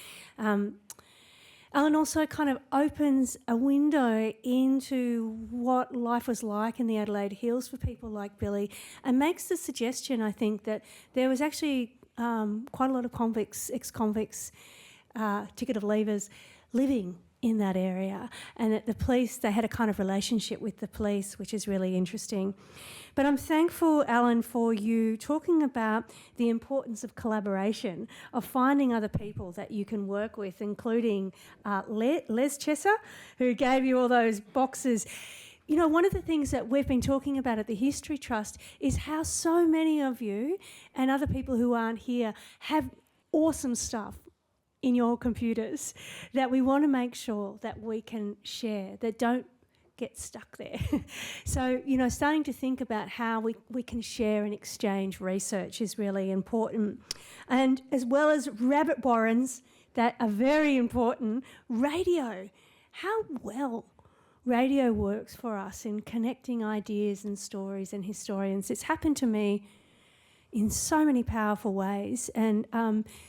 Alan also kind of opens a window into what life was like in the Adelaide Hills for people like Billy, and makes the suggestion, I think, that there was actually quite a lot of convicts, ex-convicts, ticket of leavers, living in that area, and that the police, they had a kind of relationship with the police, which is really interesting. But I'm thankful, Alan, for you talking about the importance of collaboration, of finding other people that you can work with, including Les Chesser, who gave you all those boxes. You know, one of the things that we've been talking about at the History Trust is how so many of you and other people who aren't here have awesome stuff, in your computers that we want to make sure that we can share, that don't get stuck there. So, starting to think about how we can share and exchange research is really important. And as well as rabbit warrens that are very important, radio, how well radio works for us in connecting ideas and stories and historians. It's happened to me in so many powerful ways. And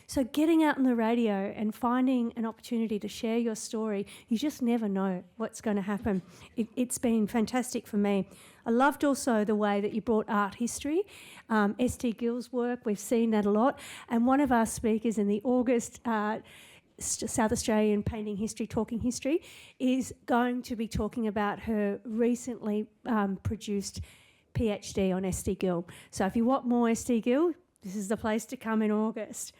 so getting out on the radio and finding an opportunity to share your story, you just never know what's going to happen. It's been fantastic for me. I loved also the way that you brought art history, S.T. Gill's work. We've seen that a lot. And one of our speakers in the August South Australian Painting History, Talking History, is going to be talking about her recently produced PhD on S.T. Gill. So if you want more S.T. Gill, this is the place to come in August.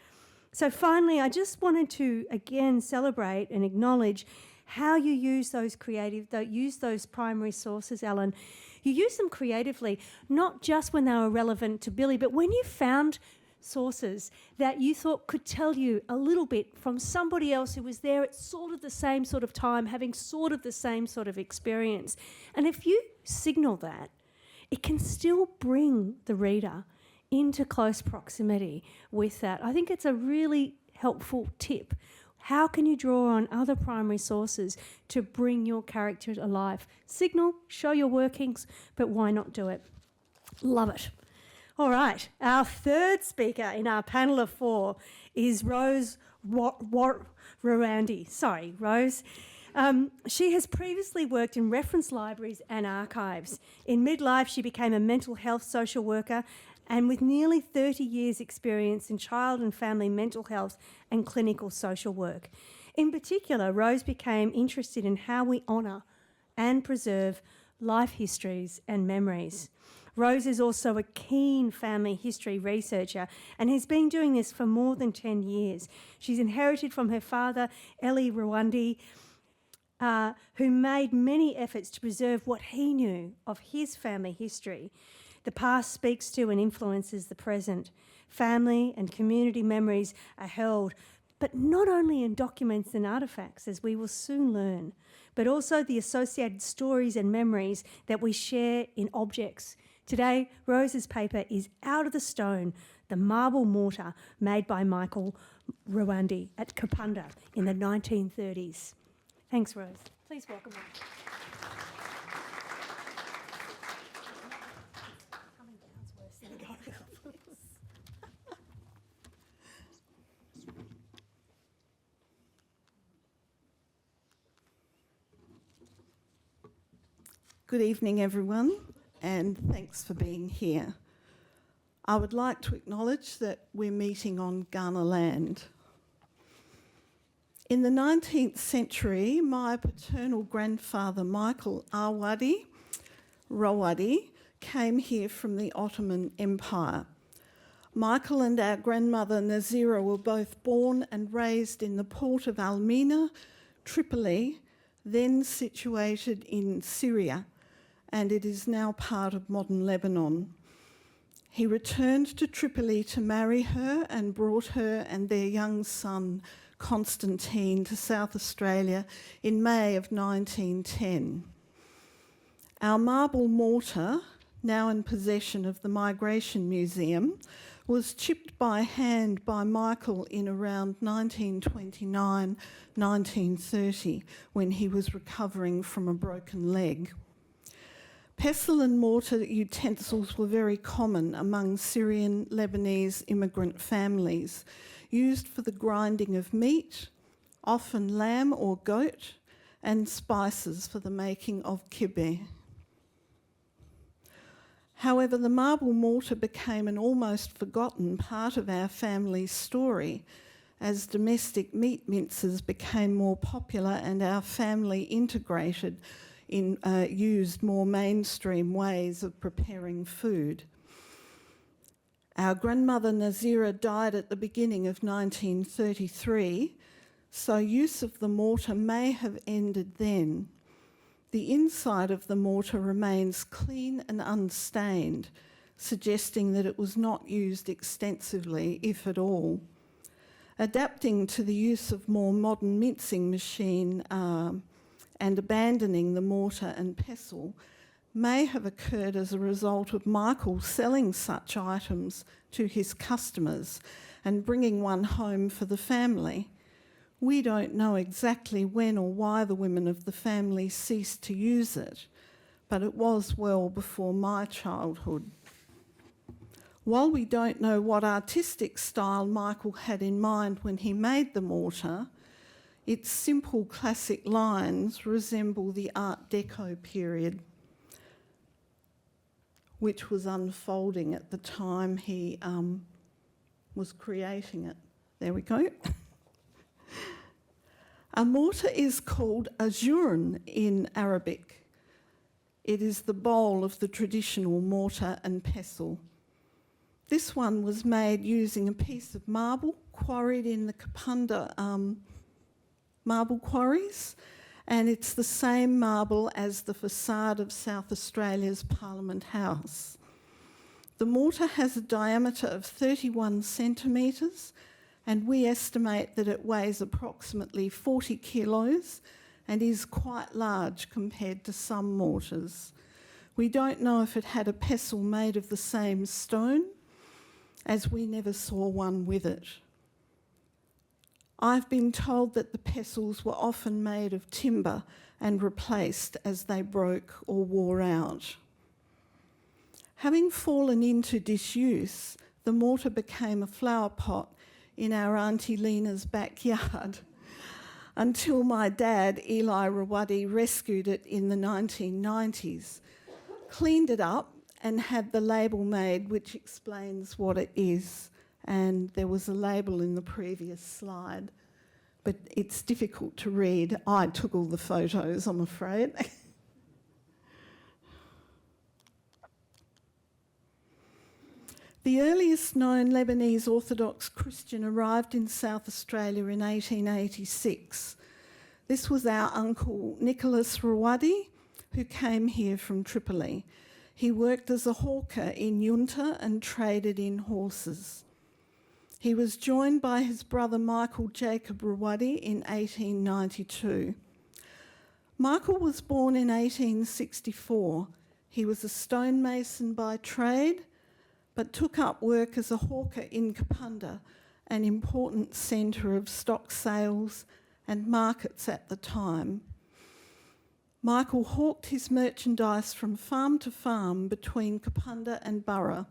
So finally, I just wanted to again celebrate and acknowledge how you use those those primary sources, Ellen. You use them creatively, not just when they were relevant to Billy, but when you found sources that you thought could tell you a little bit from somebody else who was there at sort of the same sort of time, having sort of the same sort of experience. And if you signal that, it can still bring the reader into close proximity with that. I think it's a really helpful tip. How can you draw on other primary sources to bring your character to life? Signal, show your workings, but why not do it? Love it. All right, our third speaker in our panel of four is Rose Rawady. Sorry, Rose. She has previously worked in reference libraries and archives. In midlife, she became a mental health social worker, and with nearly 30 years' experience in child and family mental health and clinical social work. In particular, Rose became interested in how we honour and preserve life histories and memories. Rose is also a keen family history researcher and has been doing this for more than 10 years. She's inherited from her father, Rawady, who made many efforts to preserve what he knew of his family history. The past speaks to and influences the present. Family and community memories are held, but not only in documents and artefacts, as we will soon learn, but also the associated stories and memories that we share in objects. Today, Rose's paper is Out of the Stone, the marble mortar made by Michael Rawady at Kapunda in the 1930s. Thanks, Rose. Please welcome her. Coming down's worse than going up. Good evening, everyone, and thanks for being here. I would like to acknowledge that we're meeting on Kaurna land. In the 19th century, my paternal grandfather, Michael Rawady, came here from the Ottoman Empire. Michael and our grandmother Nazira were both born and raised in the port of Almina, Tripoli, then situated in Syria, and it is now part of modern Lebanon. He returned to Tripoli to marry her and brought her and their young son, Constantine, to South Australia in May of 1910. Our marble mortar, now in possession of the Migration Museum, was chipped by hand by Michael in around 1929-1930 when he was recovering from a broken leg. Pestle and mortar utensils were very common among Syrian Lebanese immigrant families, used for the grinding of meat, often lamb or goat, and spices for the making of kibbeh. However, the marble mortar became an almost forgotten part of our family's story as domestic meat minces became more popular and our family integrated in used more mainstream ways of preparing food. Our grandmother Nazira died at the beginning of 1933, so use of the mortar may have ended then. The inside of the mortar remains clean and unstained, suggesting that it was not used extensively, if at all. Adapting to the use of more modern mincing machine and abandoning the mortar and pestle may have occurred as a result of Michael selling such items to his customers and bringing one home for the family. We don't know exactly when or why the women of the family ceased to use it, but it was well before my childhood. While we don't know what artistic style Michael had in mind when he made the mortar, its simple classic lines resemble the Art Deco period, which was unfolding at the time he was creating it. There we go. A mortar is called a jurn in Arabic. It is the bowl of the traditional mortar and pestle. This one was made using a piece of marble quarried in the Kapunda marble quarries, and it's the same marble as the facade of South Australia's Parliament House. The mortar has a diameter of 31 centimetres, and we estimate that it weighs approximately 40 kilos and is quite large compared to some mortars. We don't know if it had a pestle made of the same stone, as we never saw one with it. I've been told that the pestles were often made of timber and replaced as they broke or wore out. Having fallen into disuse, the mortar became a flower pot in our Auntie Lena's backyard until my dad, Eli Rawady, rescued it in the 1990s, cleaned it up and had the label made which explains what it is. And there was a label in the previous slide, but it's difficult to read. I took all the photos, I'm afraid. The earliest known Lebanese Orthodox Christian arrived in South Australia in 1886. This was our uncle Nicholas Rawady, who came here from Tripoli. He worked as a hawker in Yunta and traded in horses. He was joined by his brother Michael Jacob Rawady in 1892. Michael was born in 1864. He was a stonemason by trade, but took up work as a hawker in Kapunda, an important centre of stock sales and markets at the time. Michael hawked his merchandise from farm to farm between Kapunda and Burra,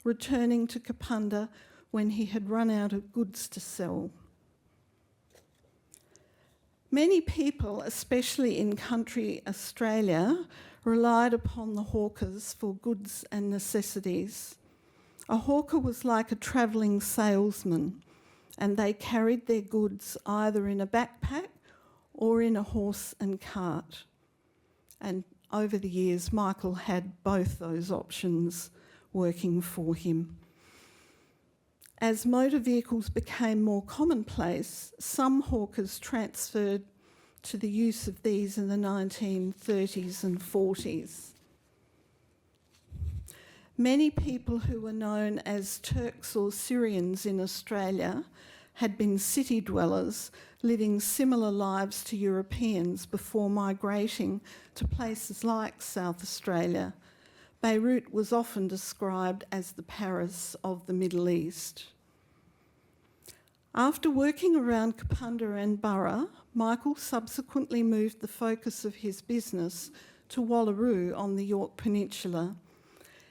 returning to Kapunda when he had run out of goods to sell. Many people, especially in country Australia, relied upon the hawkers for goods and necessities. A hawker was like a travelling salesman, and they carried their goods either in a backpack or in a horse and cart. And over the years, Michael had both those options working for him. As motor vehicles became more commonplace, some hawkers transferred to the use of these in the 1930s and 40s. Many people who were known as Turks or Syrians in Australia had been city dwellers living similar lives to Europeans before migrating to places like South Australia. Beirut was often described as the Paris of the Middle East. After working around Kapunda and Burra, Michael subsequently moved the focus of his business to Wallaroo on the Yorke Peninsula.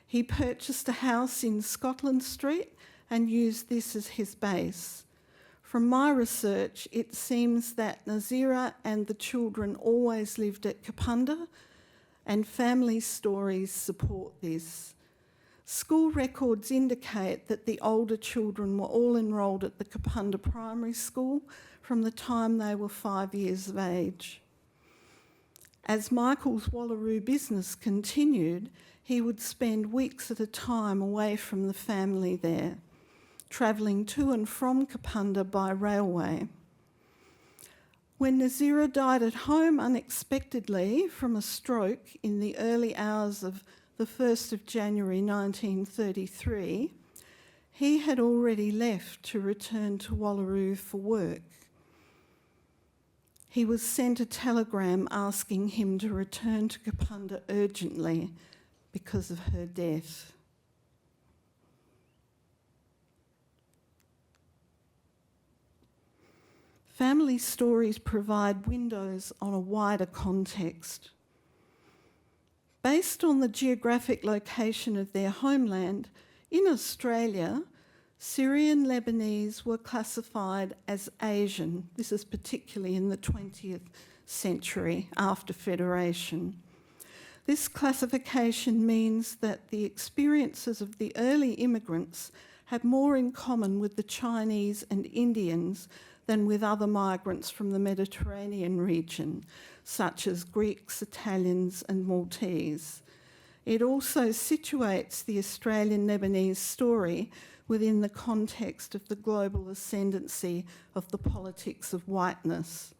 He purchased a house in Scotland Street and used this as his base. From my research, it seems that Nazira and the children always lived at Kapunda, and family stories support this. School records indicate that the older children were all enrolled at the Kapunda Primary School from the time they were 5 years of age. As Michael's Wallaroo business continued, he would spend weeks at a time away from the family there, travelling to and from Kapunda by railway. When Nazira died at home unexpectedly from a stroke in the early hours of the 1st of January 1933, He had already left to return to Wallaroo for work. He was sent a telegram asking him to return to Kapunda urgently because of her death. Family stories provide windows on a wider context. Based on the geographic location of their homeland, in Australia, Syrian Lebanese were classified as Asian. This is particularly in the 20th century after Federation. This classification means that the experiences of the early immigrants had more in common with the Chinese and Indians than with other migrants from the Mediterranean region, such as Greeks, Italians and Maltese. It also situates the Australian Lebanese story within the context of the global ascendancy of the politics of whiteness.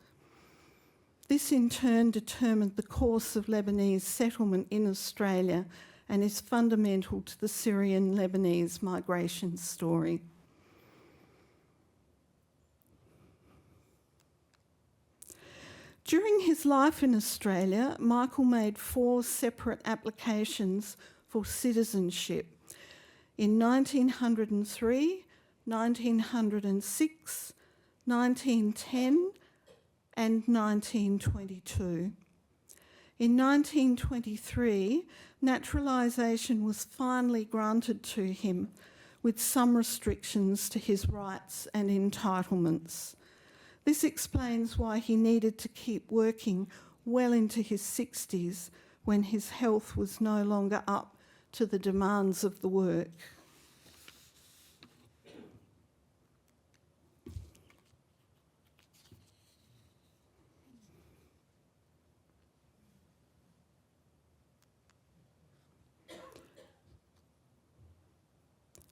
This in turn determined the course of Lebanese settlement in Australia and is fundamental to the Syrian Lebanese migration story. During his life in Australia, Michael made 4 separate applications for citizenship in 1903, 1906, 1910 and 1922. In 1923, naturalisation was finally granted to him with some restrictions to his rights and entitlements. This explains why he needed to keep working well into his 60s when his health was no longer up to the demands of the work.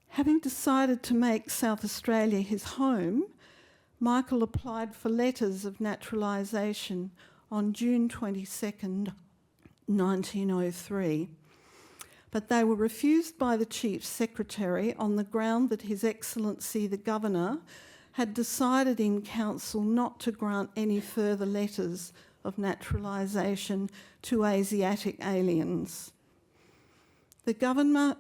Having decided to make South Australia his home, Michael applied for letters of naturalisation on June 22nd, 1903, but they were refused by the Chief Secretary on the ground that His Excellency the Governor had decided in Council not to grant any further letters of naturalisation to Asiatic aliens. The Governor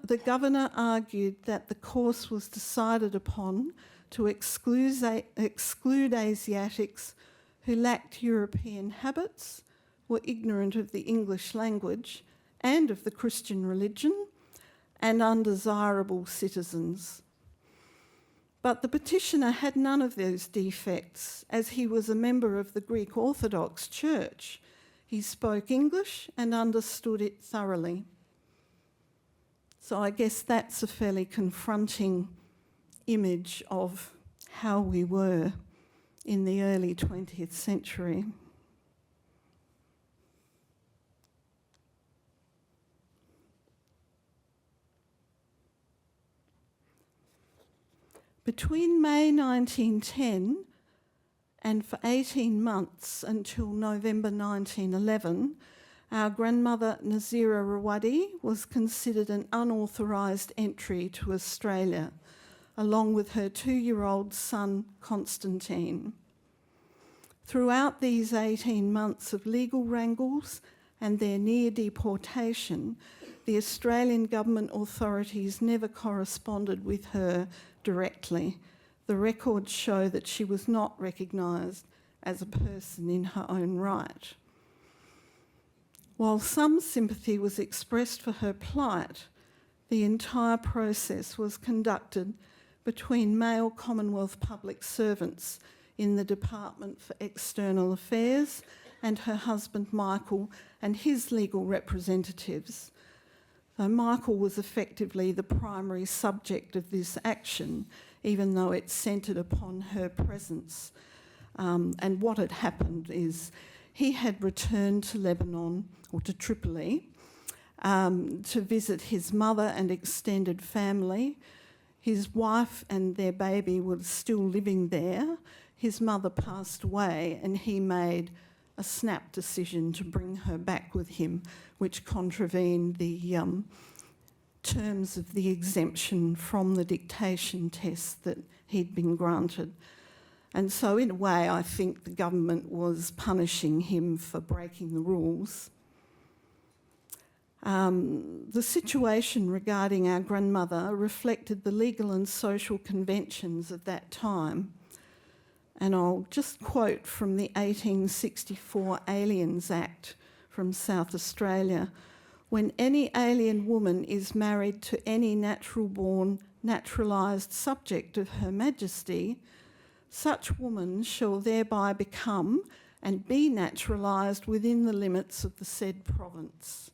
argued that the course was decided upon to exclude Asiatics who lacked European habits, were ignorant of the English language and of the Christian religion, and undesirable citizens. But the petitioner had none of those defects, as he was a member of the Greek Orthodox Church. He spoke English and understood it thoroughly. So I guess that's a fairly confronting image of how we were in the early 20th century. Between May 1910 and for 18 months until November 1911, our grandmother Nazira Rawady was considered an unauthorised entry to Australia, along with her 2-year-old son Constantine. Throughout these 18 months of legal wrangles and their near deportation, the Australian government authorities never corresponded with her directly. The records show that she was not recognised as a person in her own right. While some sympathy was expressed for her plight, the entire process was conducted between male Commonwealth public servants in the Department for External Affairs and her husband Michael and his legal representatives. Though Michael was effectively the primary subject of this action, even though it centred upon her presence. And what had happened is he had returned to Lebanon, or to Tripoli, to visit his mother and extended family. His wife and their baby were still living there. His mother passed away and he made a snap decision to bring her back with him, which contravened the terms of the exemption from the dictation test that he'd been granted. And so in a way, I think the government was punishing him for breaking the rules. The situation regarding our grandmother reflected the legal and social conventions of that time. And I'll just quote from the 1864 Aliens Act from South Australia. When any alien woman is married to any natural-born, naturalised subject of Her Majesty, such woman shall thereby become and be naturalised within the limits of the said province.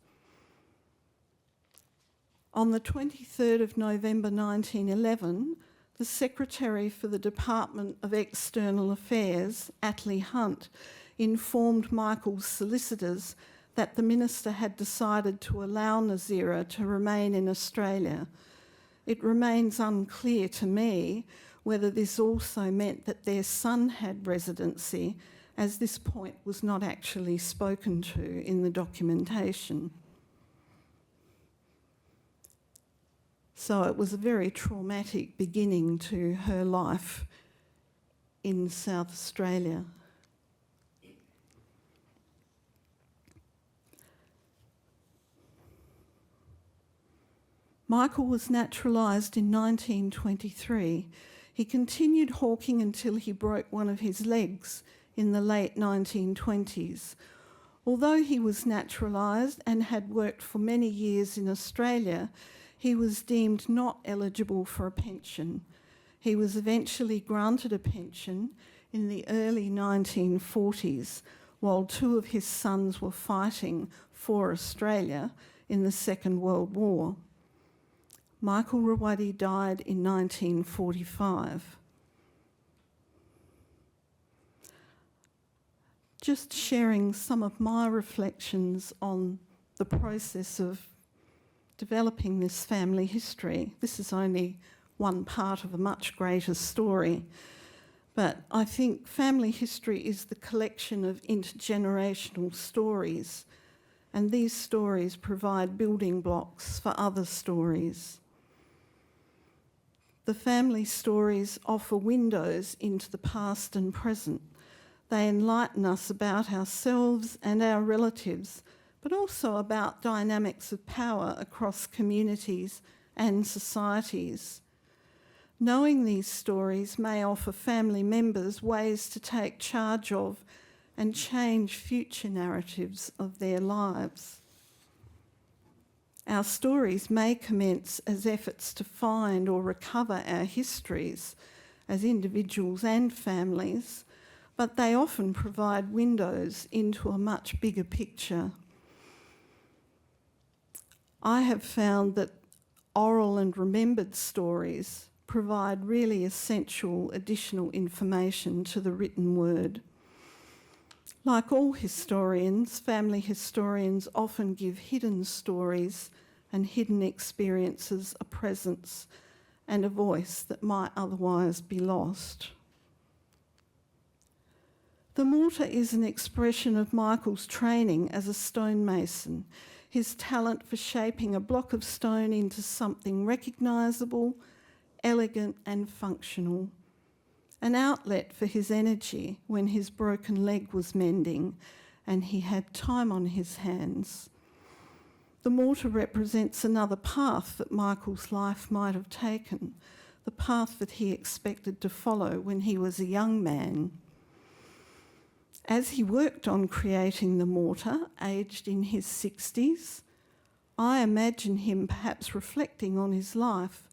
On the 23rd of November 1911, the Secretary for the Department of External Affairs, Atlee Hunt, informed Michael's solicitors that the Minister had decided to allow Nazira to remain in Australia. It remains unclear to me whether this also meant that their son had residency, as this point was not actually spoken to in the documentation. So it was a very traumatic beginning to her life in South Australia. Michael was naturalised in 1923. He continued hawking until he broke one of his legs in the late 1920s. Although he was naturalised and had worked for many years in Australia, he was deemed not eligible for a pension. He was eventually granted a pension in the early 1940s, while two of his sons were fighting for Australia in the Second World War. Michael Rawady died in 1945. Just sharing some of my reflections on the process of developing this family history. This is only one part of a much greater story, but I think family history is the collection of intergenerational stories, and these stories provide building blocks for other stories. The family stories offer windows into the past and present. They enlighten us about ourselves and our relatives, but also about dynamics of power across communities and societies. Knowing these stories may offer family members ways to take charge of and change future narratives of their lives. Our stories may commence as efforts to find or recover our histories as individuals and families, but they often provide windows into a much bigger picture. I have found that oral and remembered stories provide really essential additional information to the written word. Like all historians, family historians often give hidden stories and hidden experiences a presence and a voice that might otherwise be lost. The mortar is an expression of Michael's training as a stonemason, his talent for shaping a block of stone into something recognisable, elegant and functional, an outlet for his energy when his broken leg was mending and he had time on his hands. The mortar represents another path that Michael's life might have taken, the path that he expected to follow when he was a young man. As he worked on creating the mortar, aged in his 60s, I imagine him perhaps reflecting on his life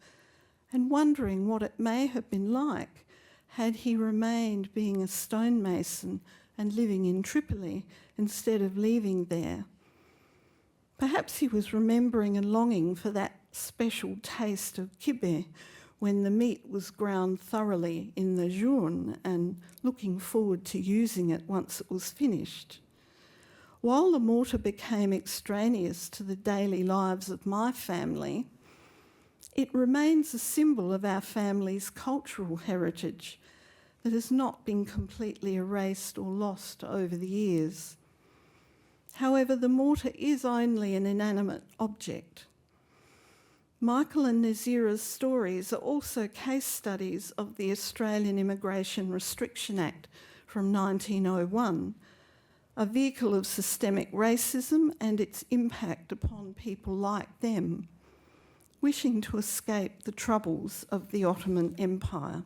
and wondering what it may have been like had he remained being a stonemason and living in Tripoli instead of leaving there. Perhaps he was remembering and longing for that special taste of kibbeh when the meat was ground thoroughly in the journe and looking forward to using it once it was finished. While the mortar became extraneous to the daily lives of my family, it remains a symbol of our family's cultural heritage that has not been completely erased or lost over the years. However, the mortar is only an inanimate object. Michael and Nazira's stories are also case studies of the Australian Immigration Restriction Act from 1901, a vehicle of systemic racism and its impact upon people like them, wishing to escape the troubles of the Ottoman Empire.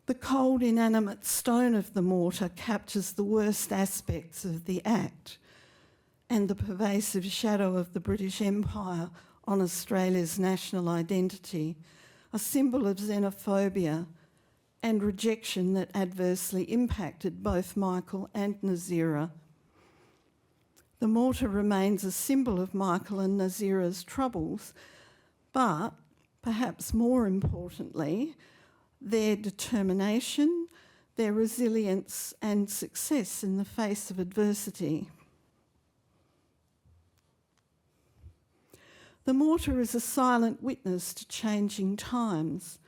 The cold, inanimate stone of the mortar captures the worst aspects of the act and the pervasive shadow of the British Empire on Australia's national identity, a symbol of xenophobia and rejection that adversely impacted both Michael and Nazira. The mortar remains a symbol of Michael and Nazira's troubles, but perhaps more importantly, their determination, their resilience and success in the face of adversity. The mortar is a silent witness to changing times.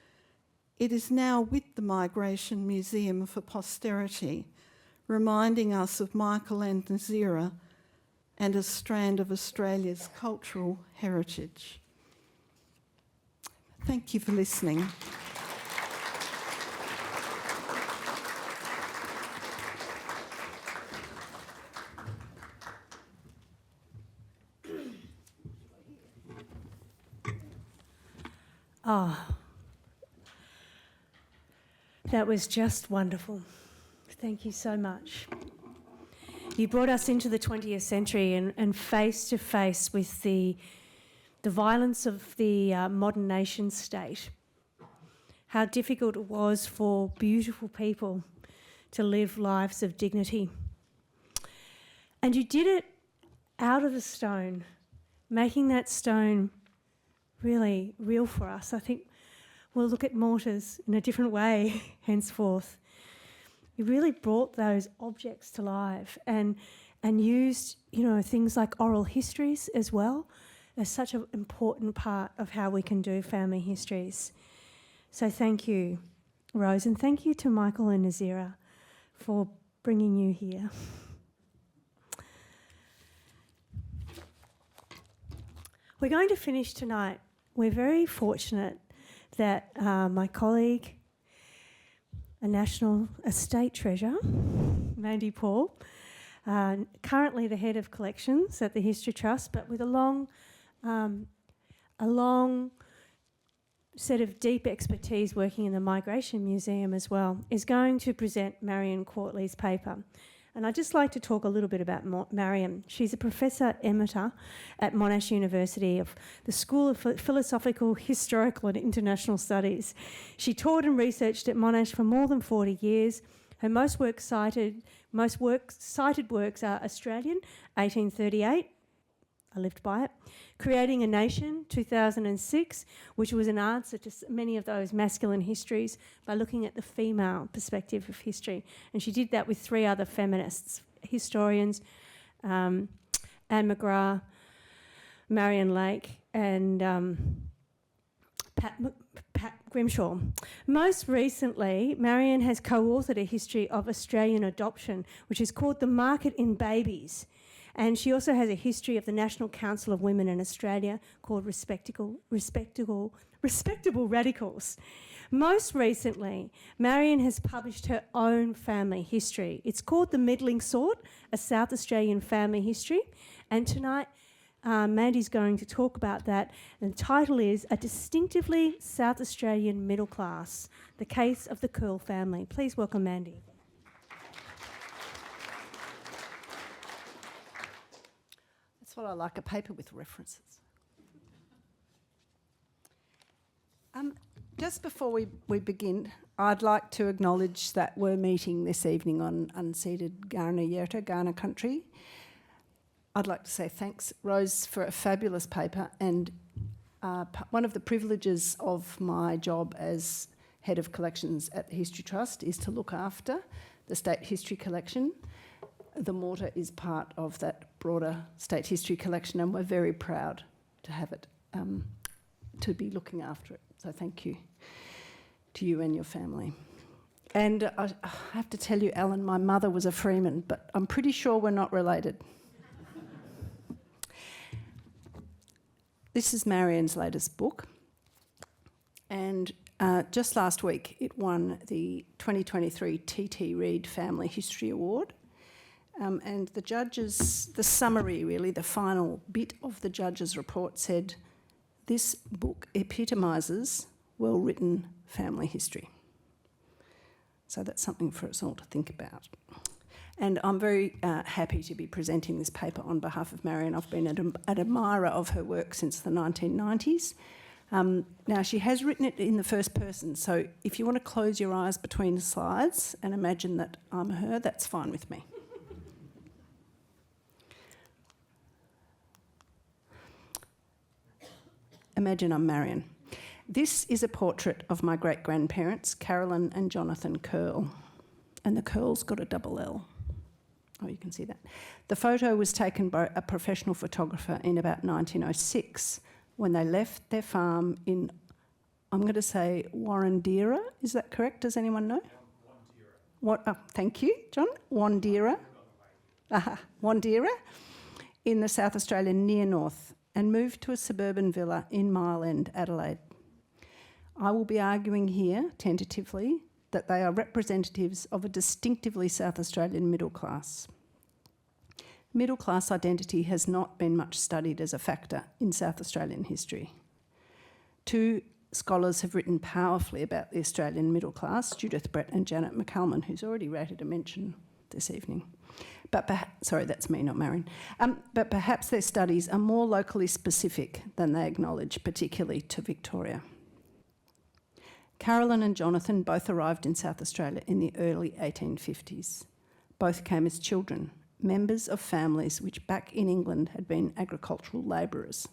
It is now with the Migration Museum for posterity, reminding us of Michael and Nazira and a strand of Australia's cultural heritage. Thank you for listening. Oh, that was just wonderful. Thank you so much. You brought us into the 20th century and face to face with the violence of the modern nation state. How difficult it was for beautiful people to live lives of dignity. And you did it out of the stone, making that stone really real for us. I think we'll look at mortars in a different way henceforth. You really brought those objects to life and used, things like oral histories as well as such an important part of how we can do family histories. So thank you, Rose, and thank you to Michael and Nazira for bringing you here. We're going to finish tonight. We're very fortunate that my colleague, a National Estate Treasure, Mandy Paul, currently the head of collections at the History Trust, but with a long set of deep expertise working in the Migration Museum as well, is going to present Marian Quartly's paper. And I'd just like to talk a little bit about Marian. She's a Professor Emerita at Monash University of the School of Philosophical, Historical and International Studies. She taught and researched at Monash for more than 40 years. Her most cited works are Australian, 1838, I lived by it, Creating a Nation, 2006, which was an answer to many of those masculine histories by looking at the female perspective of history. And she did that with 3 other feminists, historians, Anne McGrath, Marian Lake and Pat Grimshaw. Most recently, Marian has co-authored a history of Australian adoption, which is called The Market in Babies. And she also has a history of the National Council of Women in Australia called Respectable Radicals. Most recently, Marian has published her own family history. It's called The Middling Sort, a South Australian family history. And tonight, Mandy's going to talk about that. And the title is A Distinctively South Australian Middle Class, The Case of the Curl Family. Please welcome Mandy. That's what I like, a paper with references. Just before we begin, I'd like to acknowledge that we're meeting this evening on unceded Kaurna Yerta, Kaurna country. I'd like to say thanks, Rose, for a fabulous paper, and one of the privileges of my job as Head of Collections at the History Trust is to look after the State History Collection. The mortar is part of that broader State History Collection, and we're very proud to have it, to be looking after it. So thank you to you and your family. And I have to tell you, Alan, my mother was a Freeman, but I'm pretty sure we're not related. This is Marian's latest book, and just last week it won the 2023 TT Reid Family History Award. And the summary really, the final bit of the judge's report said, this book epitomises well-written family history. So that's something for us all to think about. And I'm very happy to be presenting this paper on behalf of Marian. I've been an admirer of her work since the 1990s. Now, she has written it in the first person, so if you want to close your eyes between the slides and imagine that I'm her, that's fine with me. Imagine I'm Marian. This is a portrait of my great-grandparents, Carolyn and Jonathan Curl, and the Curl's got a double L. Oh, you can see that. The photo was taken by a professional photographer in about 1906 when they left their farm in, I'm going to say Warrandera. Is that correct? Does anyone know? What? Oh, thank you, John. Wandera. Wandera in the South Australian near north, and moved to a suburban villa in Mile End, Adelaide. I will be arguing here, tentatively, that they are representatives of a distinctively South Australian middle class. Middle class identity has not been much studied as a factor in South Australian history. Two scholars have written powerfully about the Australian middle class, Judith Brett and Janet McCalman, who's already rated a mention this evening. Sorry, that's me, not Marian. But perhaps their studies are more locally specific than they acknowledge, particularly to Victoria. Carolyn and Jonathan both arrived in South Australia in the early 1850s. Both came as children, members of families which back in England had been agricultural labourers.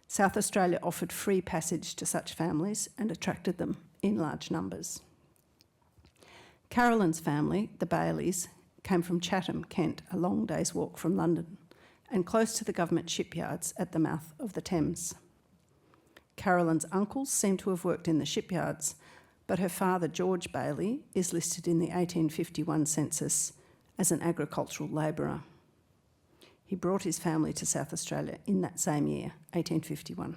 South Australia offered free passage to such families and attracted them in large numbers. Carolyn's family, the Baileys, came from Chatham, Kent, a long day's walk from London, and close to the government shipyards at the mouth of the Thames. Carolyn's uncles seem to have worked in the shipyards, but her father, George Bailey, is listed in the 1851 census as an agricultural labourer. He brought his family to South Australia in that same year, 1851.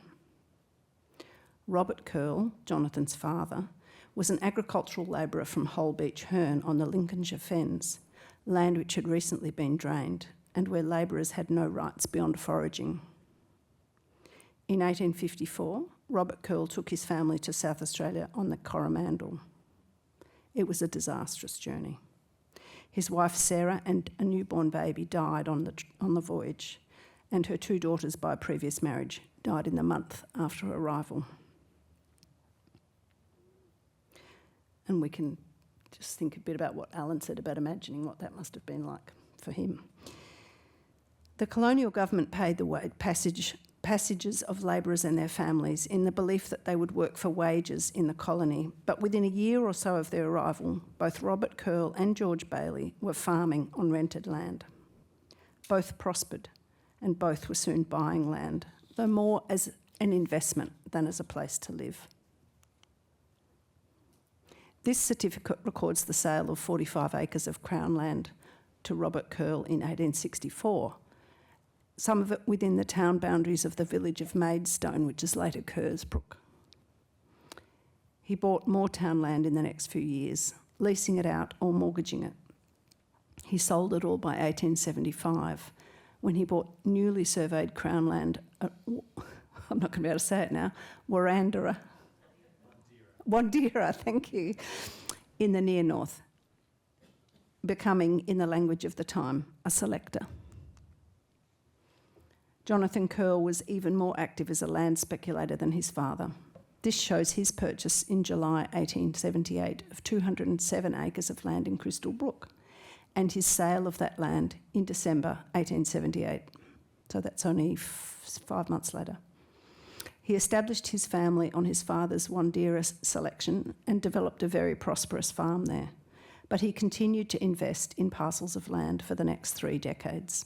Robert Curl, Jonathan's father, was an agricultural labourer from Holbeach Herne on the Lincolnshire Fens, land which had recently been drained and where labourers had no rights beyond foraging. In 1854, Robert Curl took his family to South Australia on the Coromandel. It was a disastrous journey. His wife Sarah and a newborn baby died on the voyage, and her two daughters by a previous marriage died in the month after arrival. And we can just think a bit about what Alan said about imagining what that must have been like for him. The colonial government paid the passages of labourers and their families in the belief that they would work for wages in the colony, but within a year or so of their arrival, both Robert Curl and George Bailey were farming on rented land. Both prospered, and both were soon buying land, though more as an investment than as a place to live. This certificate records the sale of 45 acres of Crown land to Robert Curl in 1864, some of it within the town boundaries of the village of Maidstone, which is later Kersbrook. He bought more town land in the next few years, leasing it out or mortgaging it. He sold it all by 1875, when he bought newly surveyed Crown land, I'm not going to be able to say it now, Wandera, thank you, in the near north, becoming, in the language of the time, a selector. Jonathan Curl was even more active as a land speculator than his father. This shows his purchase in July 1878 of 207 acres of land in Crystal Brook, and his sale of that land in December 1878. So that's only 5 months later. He established his family on his father's Wandera selection and developed a very prosperous farm there, but he continued to invest in parcels of land for the next 3 decades.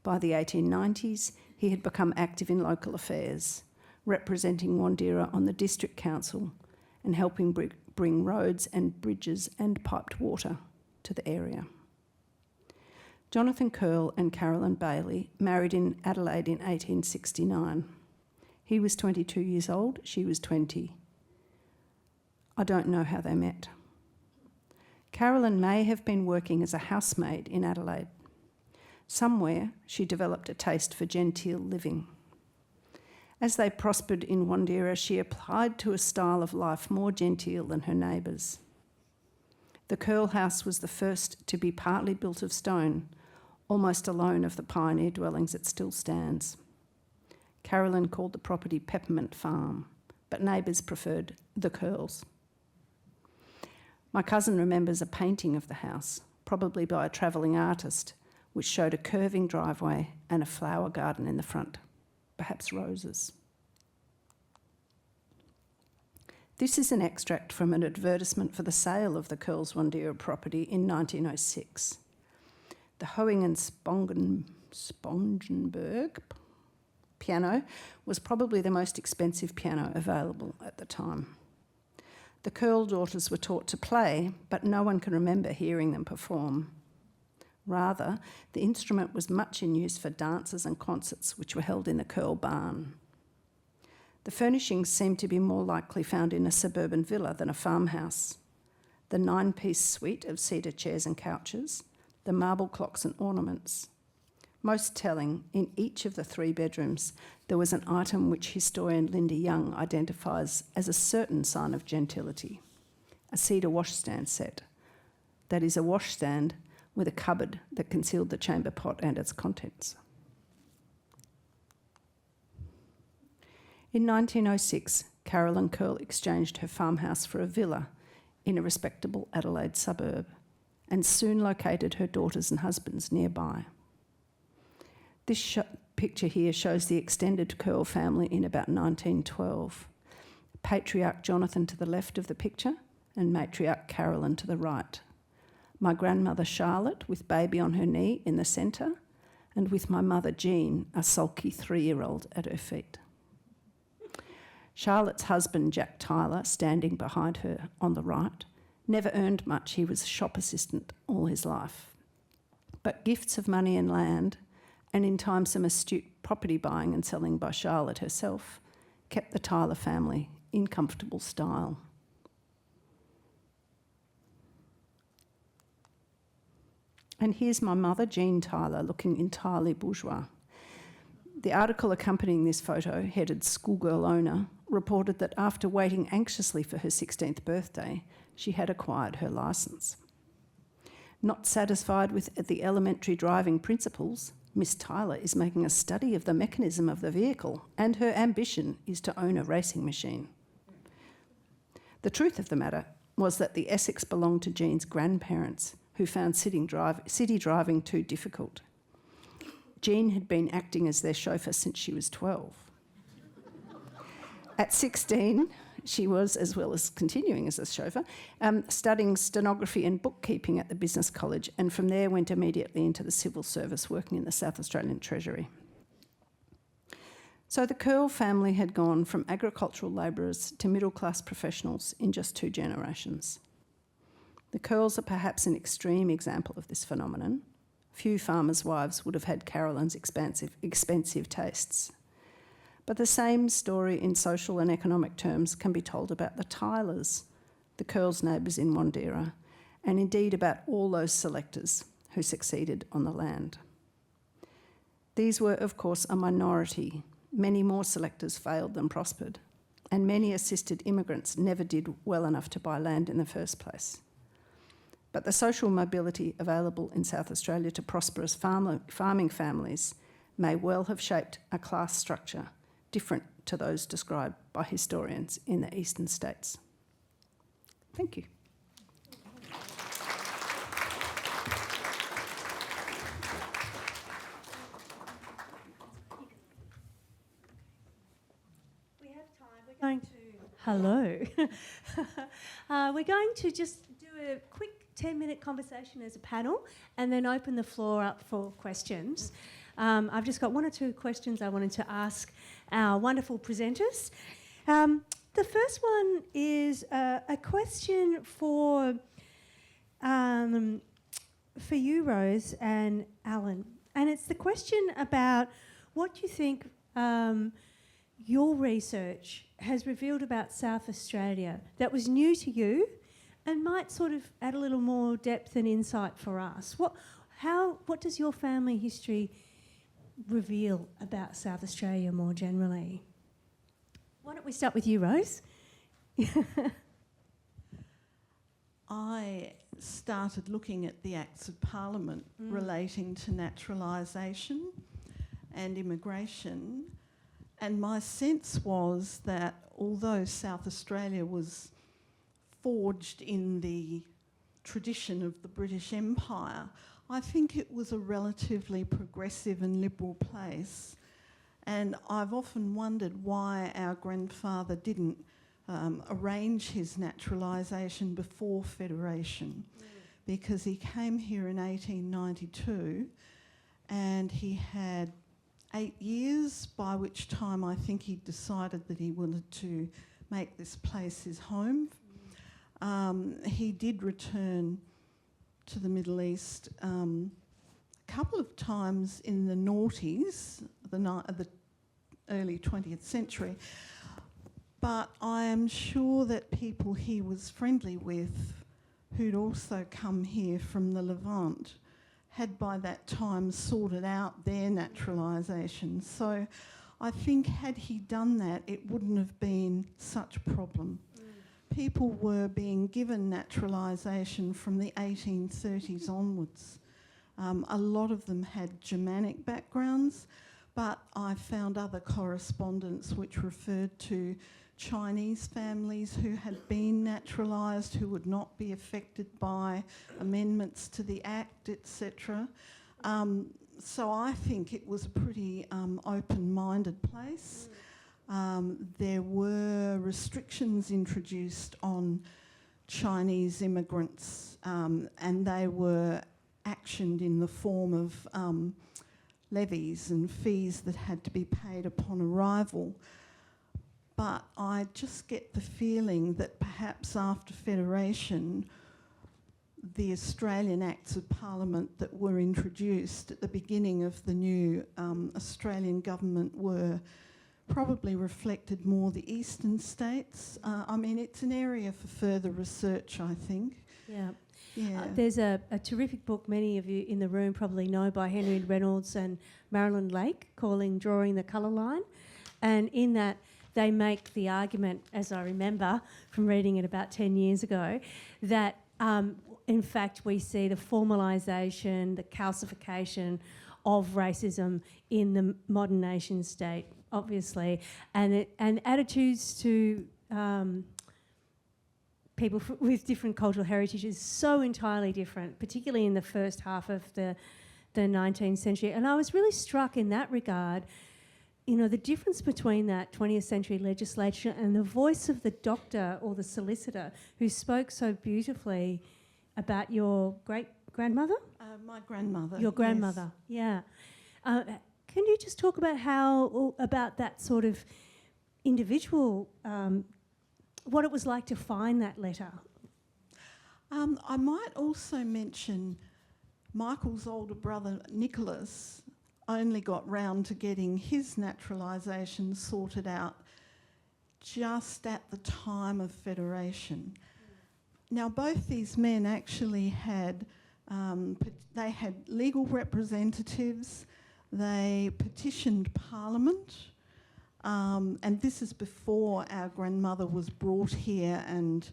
By the 1890s, he had become active in local affairs, representing Wandera on the district council and helping bring roads and bridges and piped water to the area. Jonathan Curl and Carolyn Bailey married in Adelaide in 1869. He was 22 years old, she was 20. I don't know how they met. Carolyn may have been working as a housemaid in Adelaide. Somewhere she developed a taste for genteel living. As they prospered in Wandeera, she applied to a style of life more genteel than her neighbours. The Curl house was the first to be partly built of stone, almost alone of the pioneer dwellings it still stands. Carolyn called the property Peppermint Farm, but neighbours preferred the Curls. My cousin remembers a painting of the house, probably by a travelling artist, which showed a curving driveway and a flower garden in the front, perhaps roses. This is an extract from an advertisement for the sale of the Curls Wandeera property in 1906. The Hoing Spongenberg piano was probably the most expensive piano available at the time. The Curl daughters were taught to play, but no one can remember hearing them perform. Rather, the instrument was much in use for dances and concerts which were held in the Curl barn. The furnishings seem to be more likely found in a suburban villa than a farmhouse. The 9-piece suite of cedar chairs and couches, the marble clocks and ornaments. Most telling, in each of the 3 bedrooms, there was an item which historian Lindsey Young identifies as a certain sign of gentility, a cedar washstand set. That is, a washstand with a cupboard that concealed the chamber pot and its contents. In 1906, Carolyn Curl exchanged her farmhouse for a villa in a respectable Adelaide suburb and soon located her daughters and husbands nearby. This picture here shows the extended Curl family in about 1912. Patriarch Jonathan to the left of the picture and matriarch Carolyn to the right. My grandmother Charlotte with baby on her knee in the centre, and with my mother Jean, a sulky 3-year-old at her feet. Charlotte's husband Jack Tyler, standing behind her on the right, never earned much. He was a shop assistant all his life. But gifts of money and land, and in time some astute property buying and selling by Charlotte herself, kept the Tyler family in comfortable style. And here's my mother, Jean Tyler, looking entirely bourgeois. The article accompanying this photo, headed Schoolgirl Owner, reported that after waiting anxiously for her 16th birthday, she had acquired her licence. Not satisfied with the elementary driving principles, Miss Tyler is making a study of the mechanism of the vehicle, and her ambition is to own a racing machine. The truth of the matter was that the Essex belonged to Jean's grandparents, who found city driving too difficult. Jean had been acting as their chauffeur since she was 12. At 16, she was, as well as continuing as a chauffeur, studying stenography and bookkeeping at the Business College, and from there went immediately into the civil service, working in the South Australian Treasury. So the Curl family had gone from agricultural labourers to middle-class professionals in just 2 generations. The Curls are perhaps an extreme example of this phenomenon. Few farmers' wives would have had Carolyn's expensive tastes. But the same story in social and economic terms can be told about the Tylers, the Curls' neighbours in Wandeera, and indeed about all those selectors who succeeded on the land. These were, of course, a minority. Many more selectors failed than prospered, and many assisted immigrants never did well enough to buy land in the first place. But the social mobility available in South Australia to prosperous farming families may well have shaped a class structure different to those described by historians in the eastern states. Thank you. We have time. We're going to... Hello. We're going to just do a quick 10-minute conversation as a panel and then open the floor up for questions. I've just got 1 or 2 questions I wanted to ask our wonderful presenters. The first one is a question for for you, Rose and Alan, and it's the question about what you think your research has revealed about South Australia that was new to you and might sort of add a little more depth and insight for us. What does your family history reveal about South Australia more generally? Why don't we start with you, Rose? I started looking at the Acts of Parliament relating to naturalisation and immigration, and my sense was that although South Australia was forged in the tradition of the British Empire, I think it was a relatively progressive and liberal place. And I've often wondered why our grandfather didn't arrange his naturalisation before Federation, because he came here in 1892 and he had 8 years, by which time I think he decided that he wanted to make this place his home. He did return to the Middle East a couple of times in the noughties, the early 20th century, but I am sure that people he was friendly with, who'd also come here from the Levant, had by that time sorted out their naturalisation. So I think had he done that, it wouldn't have been such a problem. People were being given naturalisation from the 1830s onwards. A lot of them had Germanic backgrounds, but I found other correspondence which referred to Chinese families who had been naturalised, who would not be affected by amendments to the Act, etc. So I think it was a pretty open-minded place. There were restrictions introduced on Chinese immigrants, and they were actioned in the form of levies and fees that had to be paid upon arrival. But I just get the feeling that perhaps after Federation, the Australian Acts of Parliament that were introduced at the beginning of the new Australian government were probably reflected more the eastern states. I mean, it's an area for further research, I think. Yeah. Yeah. There's a terrific book many of you in the room probably know by Henry Reynolds and Marilyn Lake called Drawing the Colour Line. And in that, they make the argument, as I remember from reading it about 10 years ago, that in fact we see the formalisation, the calcification of racism in the modern nation state, obviously, and attitudes to people with different cultural heritage is so entirely different, particularly in the first half of the 19th century. And I was really struck in that regard, you know, the difference between that 20th century legislation and the voice of the doctor or the solicitor who spoke so beautifully about your great-grandmother? My grandmother. Your grandmother, yes. Yeah. Can you just talk about that sort of individual, what it was like to find that letter? I might also mention Michael's older brother, Nicholas, only got round to getting his naturalisation sorted out just at the time of Federation. Now, both these men actually had, they had legal representatives, they petitioned Parliament, and this is before our grandmother was brought here, and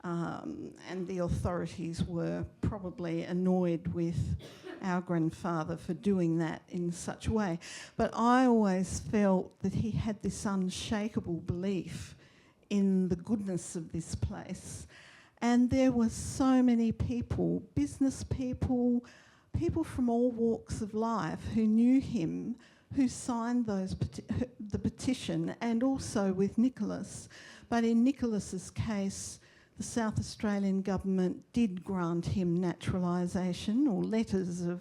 the authorities were probably annoyed with our grandfather for doing that in such a way. But I always felt that he had this unshakable belief in the goodness of this place. And there were so many people, business people, people from all walks of life who knew him, who signed the petition, and also with Nicholas. But in Nicholas's case, the South Australian government did grant him naturalisation or letters of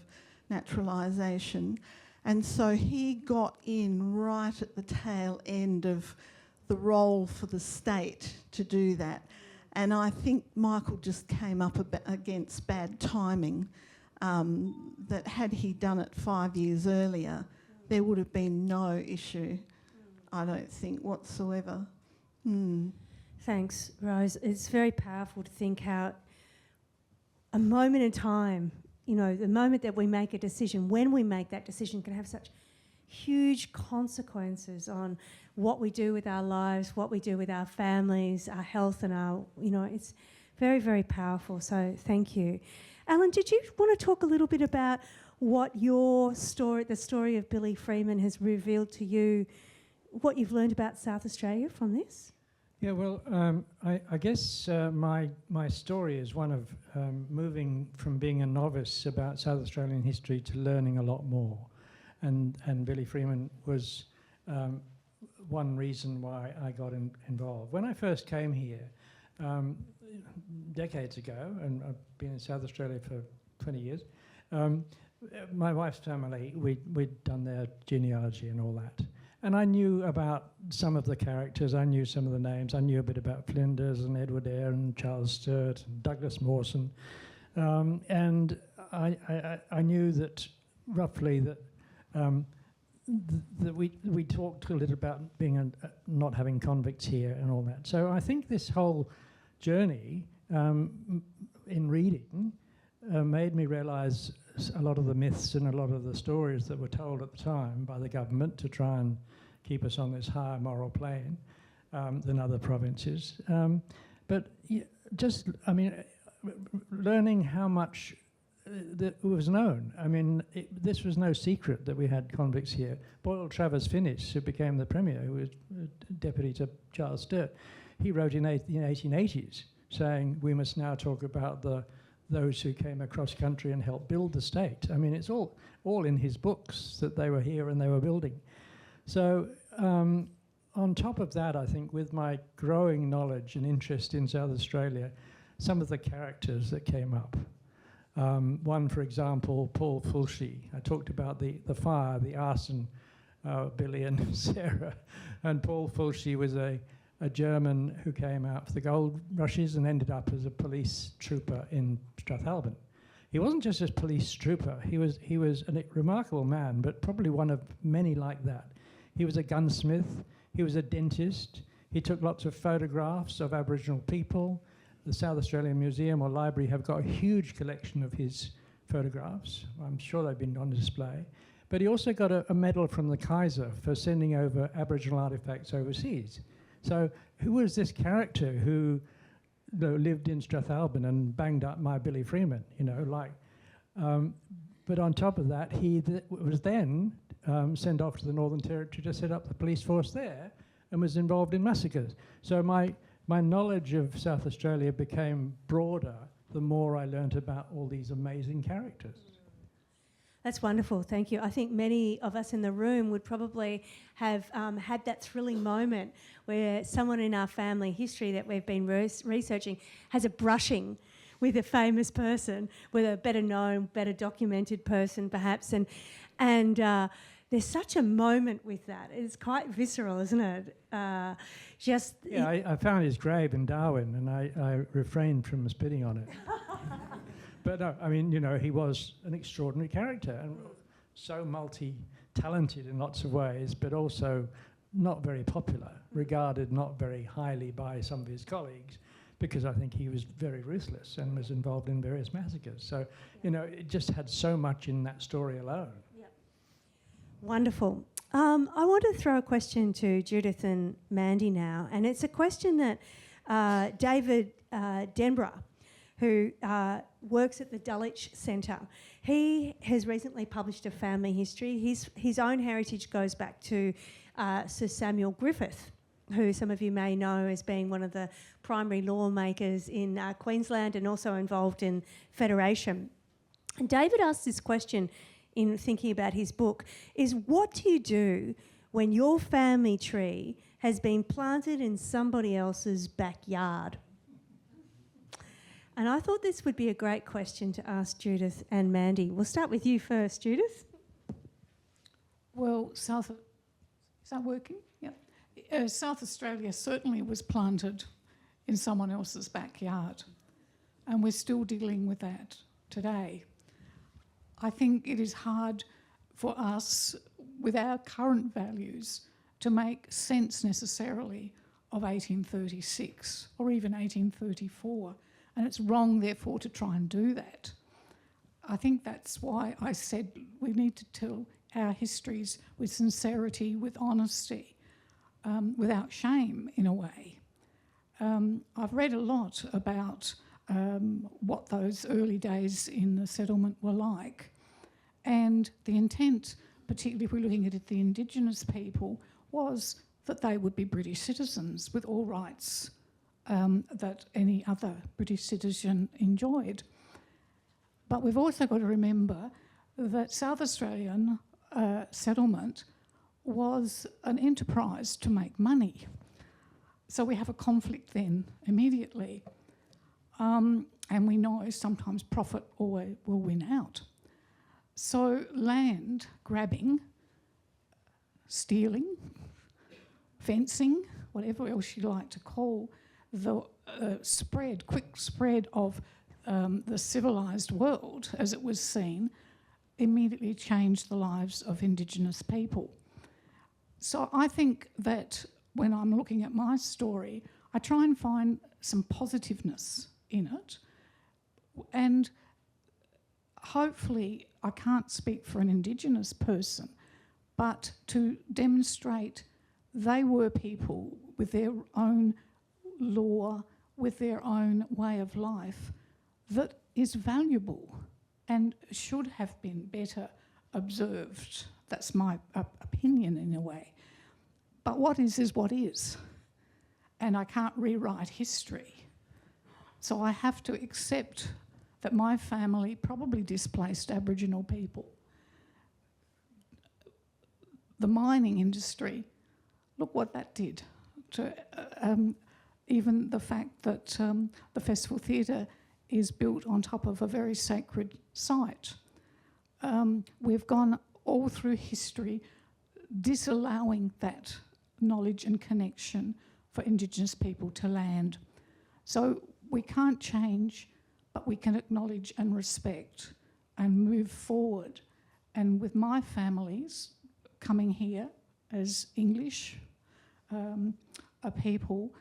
naturalisation, and so he got in right at the tail end of the role for the state to do that. And I think Michael just came up against bad timing that had he done it 5 years earlier, there would have been no issue, I don't think, whatsoever. Thanks, Rose. It's very powerful to think how a moment in time, you know, the moment that we make a decision, when we make that decision, can have such huge consequences on what we do with our lives, what we do with our families, our health and our, you know, it's very, very powerful. So thank you. Alan, did you want to talk a little bit about what your story, the story of Billy Freeman, has revealed to you, what you've learned about South Australia from this? Yeah, well, I guess my story is one of moving from being a novice about South Australian history to learning a lot more. And Billy Freeman was one reason why I got involved. When I first came here, decades ago, and I've been in South Australia for 20 years, my wife's family, we'd done their genealogy and all that. And I knew about some of the characters, I knew some of the names, I knew a bit about Flinders and Edward Eyre and Charles Sturt and Douglas Mawson. And I knew that roughly that that we talked a little about being not having convicts here and all that. So I think this whole journey in reading made me realise a lot of the myths and a lot of the stories that were told at the time by the government to try and keep us on this higher moral plane than other provinces. But just, I mean, learning how much that was known. I mean, this was no secret that we had convicts here. Boyle Travers Finnis, who became the Premier, who was deputy to Charles Sturt, he wrote in the 1880s saying we must now talk about those who came across country and helped build the state. I mean, it's all in his books that they were here and they were building. So on top of that, I think with my growing knowledge and interest in South Australia, some of the characters that came up. One, for example, Paul Fulci. I talked about the fire, the arson, Billy and Sarah. And Paul Fulci was a German who came out for the gold rushes and ended up as a police trooper in Strathalbyn. He wasn't just a police trooper. He was a remarkable man, but probably one of many like that. He was a gunsmith. He was a dentist. He took lots of photographs of Aboriginal people. The South Australian Museum or Library have got a huge collection of his photographs. I'm sure they've been on display. But he also got a medal from the Kaiser for sending over Aboriginal artifacts overseas. So who was this character who lived in Strathalbyn and banged up my Billy Freeman, you know, like. But on top of that, he was then sent off to the Northern Territory to set up the police force there and was involved in massacres. So my knowledge of South Australia became broader the more I learnt about all these amazing characters. That's wonderful, thank you. I think many of us in the room would probably have had that thrilling moment where someone in our family history that we've been researching has a brushing with a famous person, with a better known, better documented person perhaps, and there's such a moment with that. It's quite visceral, isn't it? I found his grave in Darwin and I refrained from spitting on it. But no, I mean, you know, he was an extraordinary character and so multi-talented in lots of ways, but also not very popular, regarded not very highly by some of his colleagues, because I think he was very ruthless and was involved in various massacres. So, you know, it just had so much in that story alone. Yep. Wonderful. I want to throw a question to Judith and Mandy now, and it's a question that David Denborough, who works at the Dulwich Centre. He has recently published a family history. His own heritage goes back to Sir Samuel Griffith, who some of you may know as being one of the primary lawmakers in Queensland and also involved in Federation. And David asked this question in thinking about his book, is what do you do when your family tree has been planted in somebody else's backyard? And I thought this would be a great question to ask Judith and Mandy. We'll start with you first, Judith. Well, is that working? Yeah. South Australia certainly was planted in someone else's backyard, and we're still dealing with that today. I think it is hard for us, with our current values, to make sense necessarily of 1836 or even 1834. And it's wrong, therefore, to try and do that. I think that's why I said we need to tell our histories with sincerity, with honesty, without shame, in a way. I've read a lot about what those early days in the settlement were like, and the intent, particularly if we're looking at the Indigenous people, was that they would be British citizens with all rights that any other British citizen enjoyed. But we've also got to remember that South Australian settlement was an enterprise to make money. So we have a conflict then immediately. And we know sometimes profit always will win out. So land grabbing, stealing, fencing, whatever else you like to call the quick spread of the civilised world as it was seen, immediately changed the lives of Indigenous people. So I think that when I'm looking at my story, I try and find some positiveness in it, and hopefully I can't speak for an Indigenous person, but to demonstrate they were people with their own law, with their own way of life that is valuable and should have been better observed. That's my opinion in a way. But what is what is. And I can't rewrite history. So I have to accept that my family probably displaced Aboriginal people. The mining industry, look what that did to even the fact that the Festival Theatre is built on top of a very sacred site. We've gone all through history disallowing that knowledge and connection for Indigenous people to land. So we can't change, but we can acknowledge and respect and move forward. And with my families coming here as English people,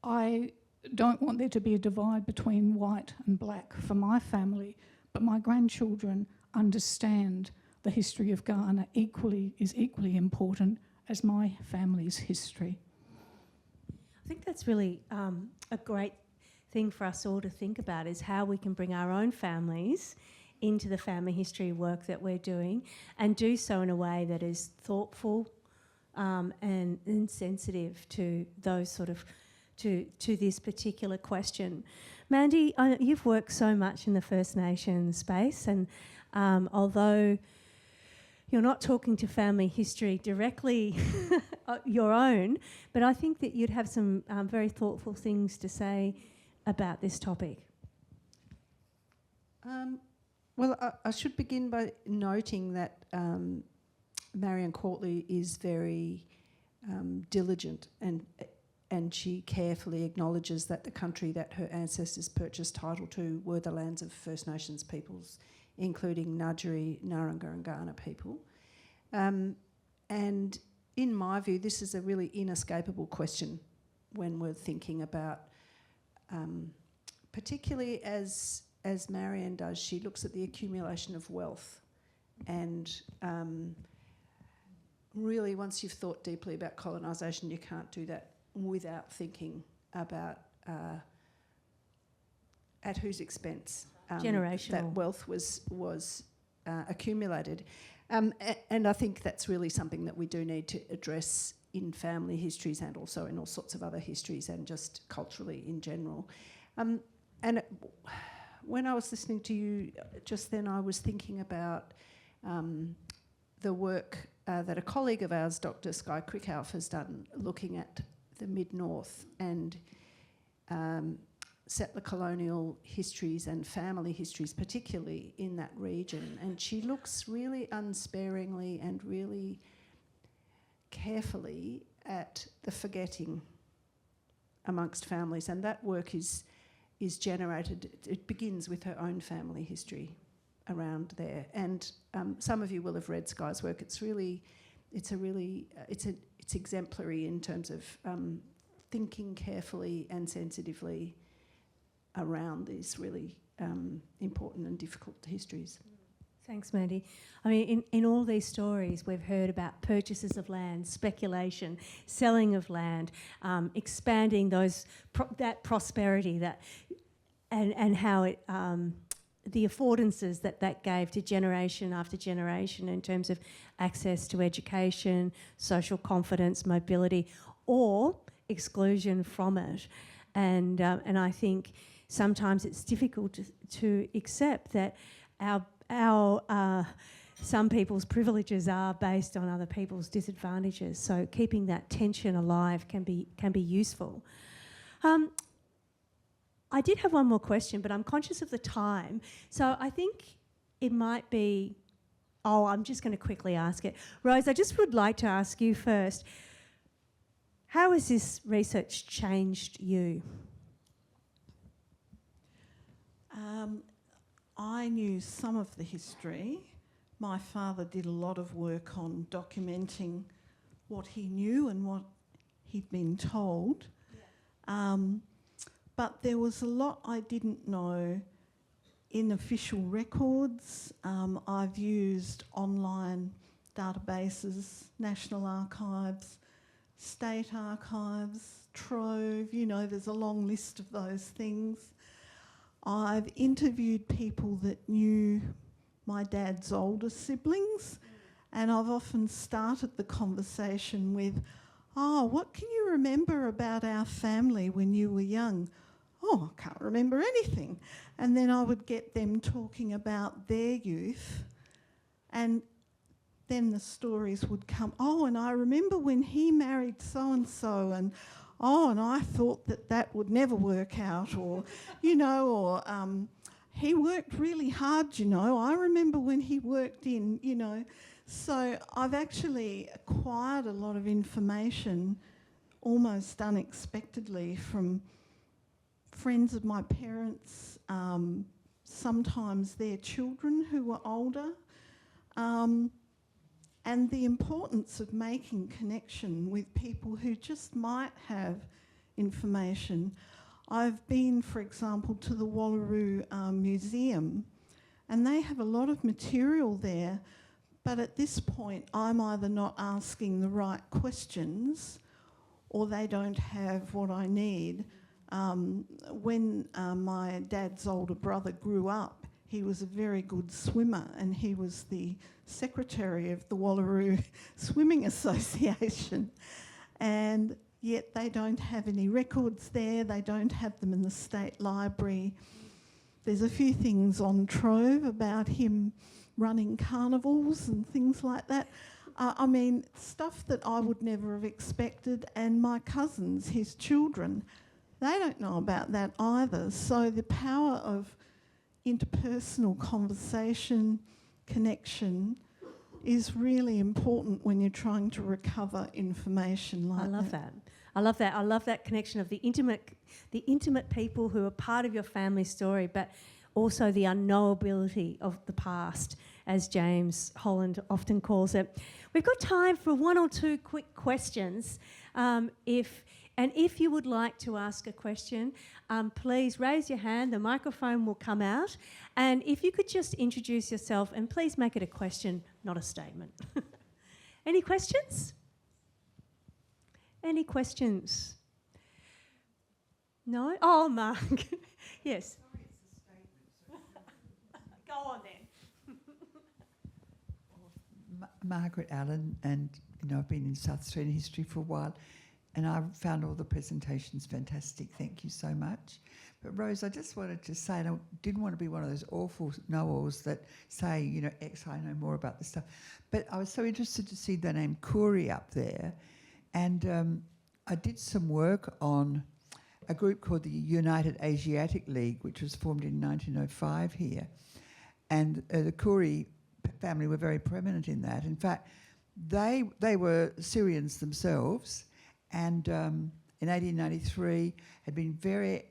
I don't want there to be a divide between white and black for my family, but my grandchildren understand the history of Ghana is equally important as my family's history. I think that's really a great thing for us all to think about, is how we can bring our own families into the family history work that we're doing, and do so in a way that is thoughtful and sensitive to those sort of to this particular question. Mandy, you've worked so much in the First Nations space, and although you're not talking to family history directly your own, but I think that you'd have some very thoughtful things to say about this topic. Well, I should begin by noting that Marian Quartly is very diligent, and she carefully acknowledges that the country that her ancestors purchased title to were the lands of First Nations peoples, including Ngadjuri, Naranga and Kaurna people. And in my view, this is a really inescapable question when we're thinking about, particularly as Marian does, she looks at the accumulation of wealth, and really once you've thought deeply about colonisation, you can't do that without thinking about at whose expense that wealth was accumulated. And I think that's really something that we do need to address in family histories and also in all sorts of other histories and just culturally in general. When I was listening to you just then, I was thinking about the work that a colleague of ours, Dr. Skye Crickhouse, has done looking at the Mid-North and settler colonial histories and family histories, particularly in that region. And she looks really unsparingly and really carefully at the forgetting amongst families. And that work is is generated, it begins with her own family history around there. And some of you will have read Sky's work. It's exemplary in terms of thinking carefully and sensitively around these really important and difficult histories. Thanks, Mandy. I mean, in all these stories, we've heard about purchases of land, speculation, selling of land, expanding that prosperity and how it the affordances that gave to generation after generation in terms of access to education, social confidence, mobility, or exclusion from it. And I think sometimes it's difficult to accept that our some people's privileges are based on other people's disadvantages. So keeping that tension alive can be useful. I did have one more question, but I'm conscious of the time. So I think it might be... Oh, I'm just going to quickly ask it. Rose, I just would like to ask you first, how has this research changed you? I knew some of the history. My father did a lot of work on documenting what he knew and what he'd been told. Yeah. But there was a lot I didn't know in official records. I've used online databases, National Archives, State Archives, Trove, there's a long list of those things. I've interviewed people that knew my dad's older siblings, and I've often started the conversation with, what can you remember about our family when you were young? Oh, I can't remember anything. And then I would get them talking about their youth, and then the stories would come, and I remember when he married so-and-so, and I thought that would never work out, or, he worked really hard, I remember when he worked in, So I've actually acquired a lot of information almost unexpectedly from friends of my parents, sometimes their children who were older, and the importance of making connection with people who just might have information. I've been, for example, to the Wallaroo Museum, and they have a lot of material there, but at this point I'm either not asking the right questions or they don't have what I need. When my dad's older brother grew up, he was a very good swimmer, and he was the secretary of the Wallaroo Swimming Association. And yet they don't have any records there, they don't have them in the State Library. There's a few things on Trove about him running carnivals and things like that. Stuff that I would never have expected, and my cousins, his children, they don't know about that either. So the power of interpersonal conversation, connection, is really important when you're trying to recover information like that. I love that. I love that connection of the intimate people who are part of your family story, but also the unknowability of the past, as James Holland often calls it. We've got time for one or two quick questions. If you would like to ask a question, please raise your hand. The microphone will come out. And if you could just introduce yourself, and please make it a question, not a statement. Any questions? Any questions? No? Oh, Mark. Yes. Sorry, it's a statement. Go on then. Margaret Allen, and I've been in South Australian history for a while, and I found all the presentations fantastic. Thank you so much. But Rose, I just wanted to say, and I didn't want to be one of those awful know-alls that say, X, I know more about this stuff. But I was so interested to see the name Koori up there, and I did some work on a group called the United Asiatic League, which was formed in 1905 here. And the Koori family were very prominent in that. In fact, they were Syrians themselves, and in 1893 had been very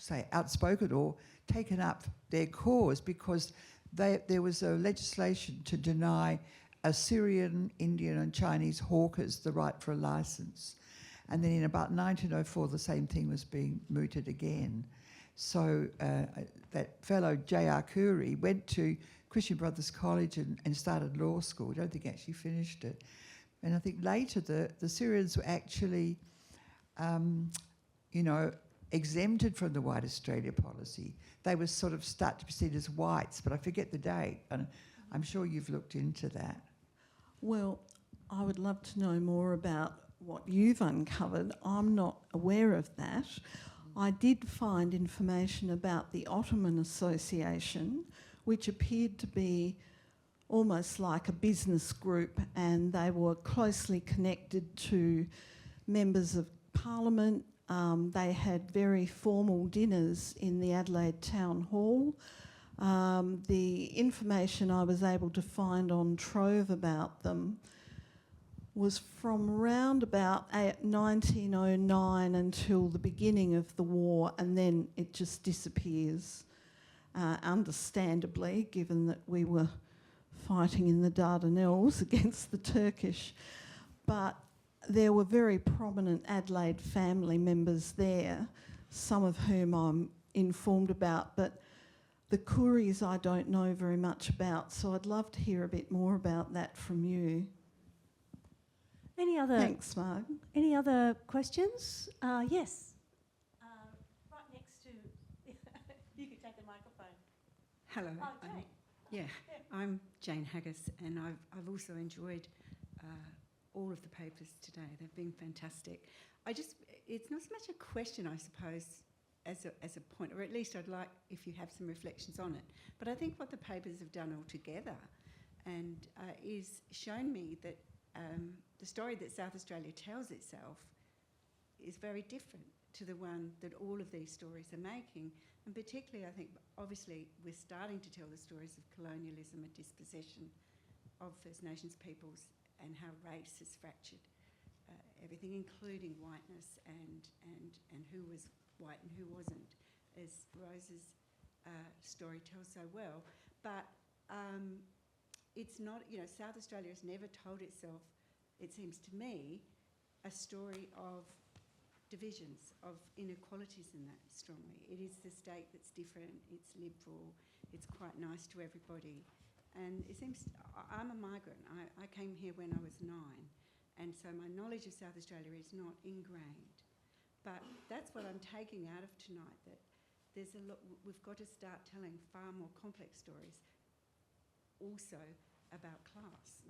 say, outspoken or taken up their cause, because there was a legislation to deny Assyrian, Indian and Chinese hawkers the right for a licence. And then in about 1904, the same thing was being mooted again. So that fellow J.R. Curry went to Christian Brothers College and started law school. I don't think he actually finished it. And I think later the Syrians were actually, exempted from the White Australia policy. They were sort of start to be seen as whites, but I forget the date. And I'm sure you've looked into that. Well, I would love to know more about what you've uncovered. I'm not aware of that. I did find information about the Ottoman Association, which appeared to be almost like a business group, and they were closely connected to members of Parliament. They had very formal dinners in the Adelaide Town Hall. The information I was able to find on Trove about them was from around about 1909 until the beginning of the war, and then it just disappears, understandably, given that we were fighting in the Dardanelles against the Turkish. But there were very prominent Adelaide family members there, some of whom I'm informed about, but the Kuris I don't know very much about, so I'd love to hear a bit more about that from you. Thanks, Marg. Any other questions? Yes. Right next to... you could take the microphone. Hello. Oh, Jane. I'm Jane Haggis, and I've also enjoyed all of the papers today. They've been fantastic. It's not so much a question, I suppose, as a point, or at least I'd like if you have some reflections on it. But I think what the papers have done altogether and is shown me that the story that South Australia tells itself is very different to the one that all of these stories are making. And particularly, I think, obviously, we're starting to tell the stories of colonialism and dispossession of First Nations peoples and how race has fractured everything, including whiteness and who was white and who wasn't, as Rose's story tells so well. But it's not, South Australia has never told itself, it seems to me, a story of divisions, of inequalities in that strongly. It is the state that's different, it's liberal, it's quite nice to everybody. And it seems, I'm a migrant. I came here when I was 9, and so my knowledge of South Australia is not ingrained. But that's what I'm taking out of tonight, that there's a lot, we've got to start telling far more complex stories, also about class,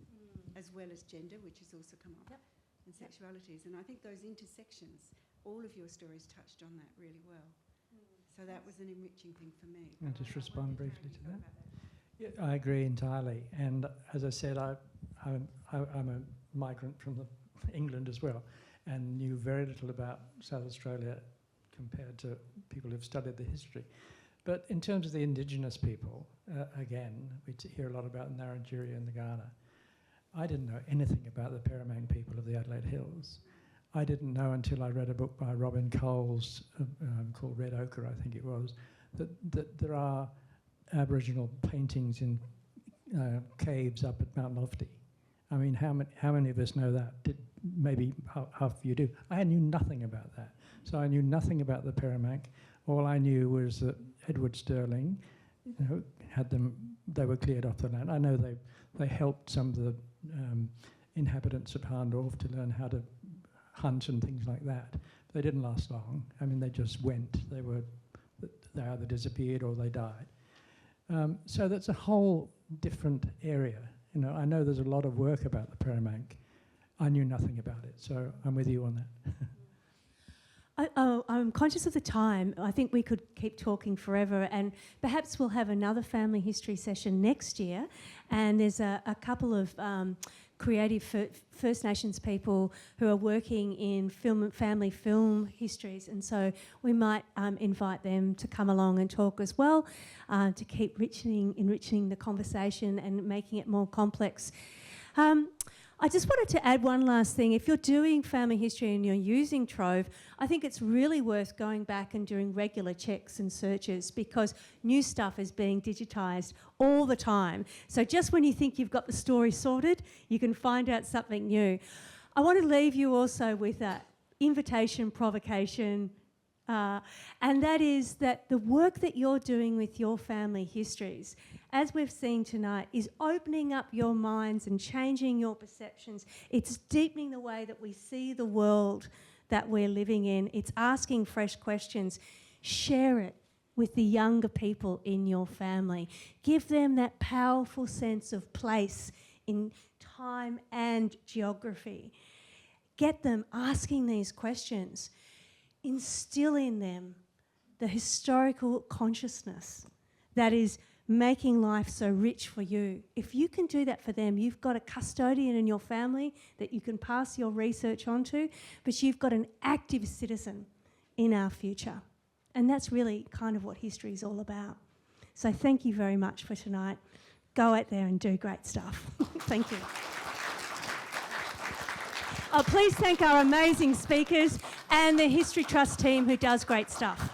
as well as gender, which has also come up, and sexualities. And I think those intersections, all of your stories touched on that really well. So that was an enriching thing for me. I'll just respond briefly to that. Yeah, I agree entirely. And as I said, I'm a migrant from England as well, and knew very little about South Australia compared to people who've studied the history. But in terms of the indigenous people, again, we hear a lot about Narrandjeri and the Ghana. I didn't know anything about the Peramang people of the Adelaide Hills. I didn't know until I read a book by Robin Coles called Red Ochre, I think it was, that there are Aboriginal paintings in caves up at Mount Lofty. I mean, how many of us know that? Maybe half of you do. I knew nothing about that. So I knew nothing about the Peramang. All I knew was that Edward Stirling, had them. They were cleared off the land. I know they helped some of the inhabitants of Harndorf to learn how to hunt and things like that. They didn't last long. I mean, they just went. They either disappeared or they died. So that's a whole different area. I know there's a lot of work about the Peramang. I knew nothing about it, so I'm with you on that. I'm conscious of the time. I think we could keep talking forever, and perhaps we'll have another family history session next year. And there's a couple of creative First Nations people who are working in family film histories, and so we might invite them to come along and talk as well, to keep enriching the conversation and making it more complex. I just wanted to add one last thing. If you're doing family history and you're using Trove, I think it's really worth going back and doing regular checks and searches, because new stuff is being digitised all the time. So just when you think you've got the story sorted, you can find out something new. I want to leave you also with that invitation, provocation, and that is that the work that you're doing with your family histories, as we've seen tonight, is opening up your minds and changing your perceptions. It's deepening the way that we see the world that we're living in. It's asking fresh questions. Share it with the younger people in your family. Give them that powerful sense of place in time and geography. Get them asking these questions. Instill in them the historical consciousness that is making life so rich for you. If you can do that for them, you've got a custodian in your family that you can pass your research on to, but you've got an active citizen in our future. And that's really kind of what history is all about. So thank you very much for tonight. Go out there and do great stuff. Thank you. Please thank our amazing speakers and the History Trust team who does great stuff.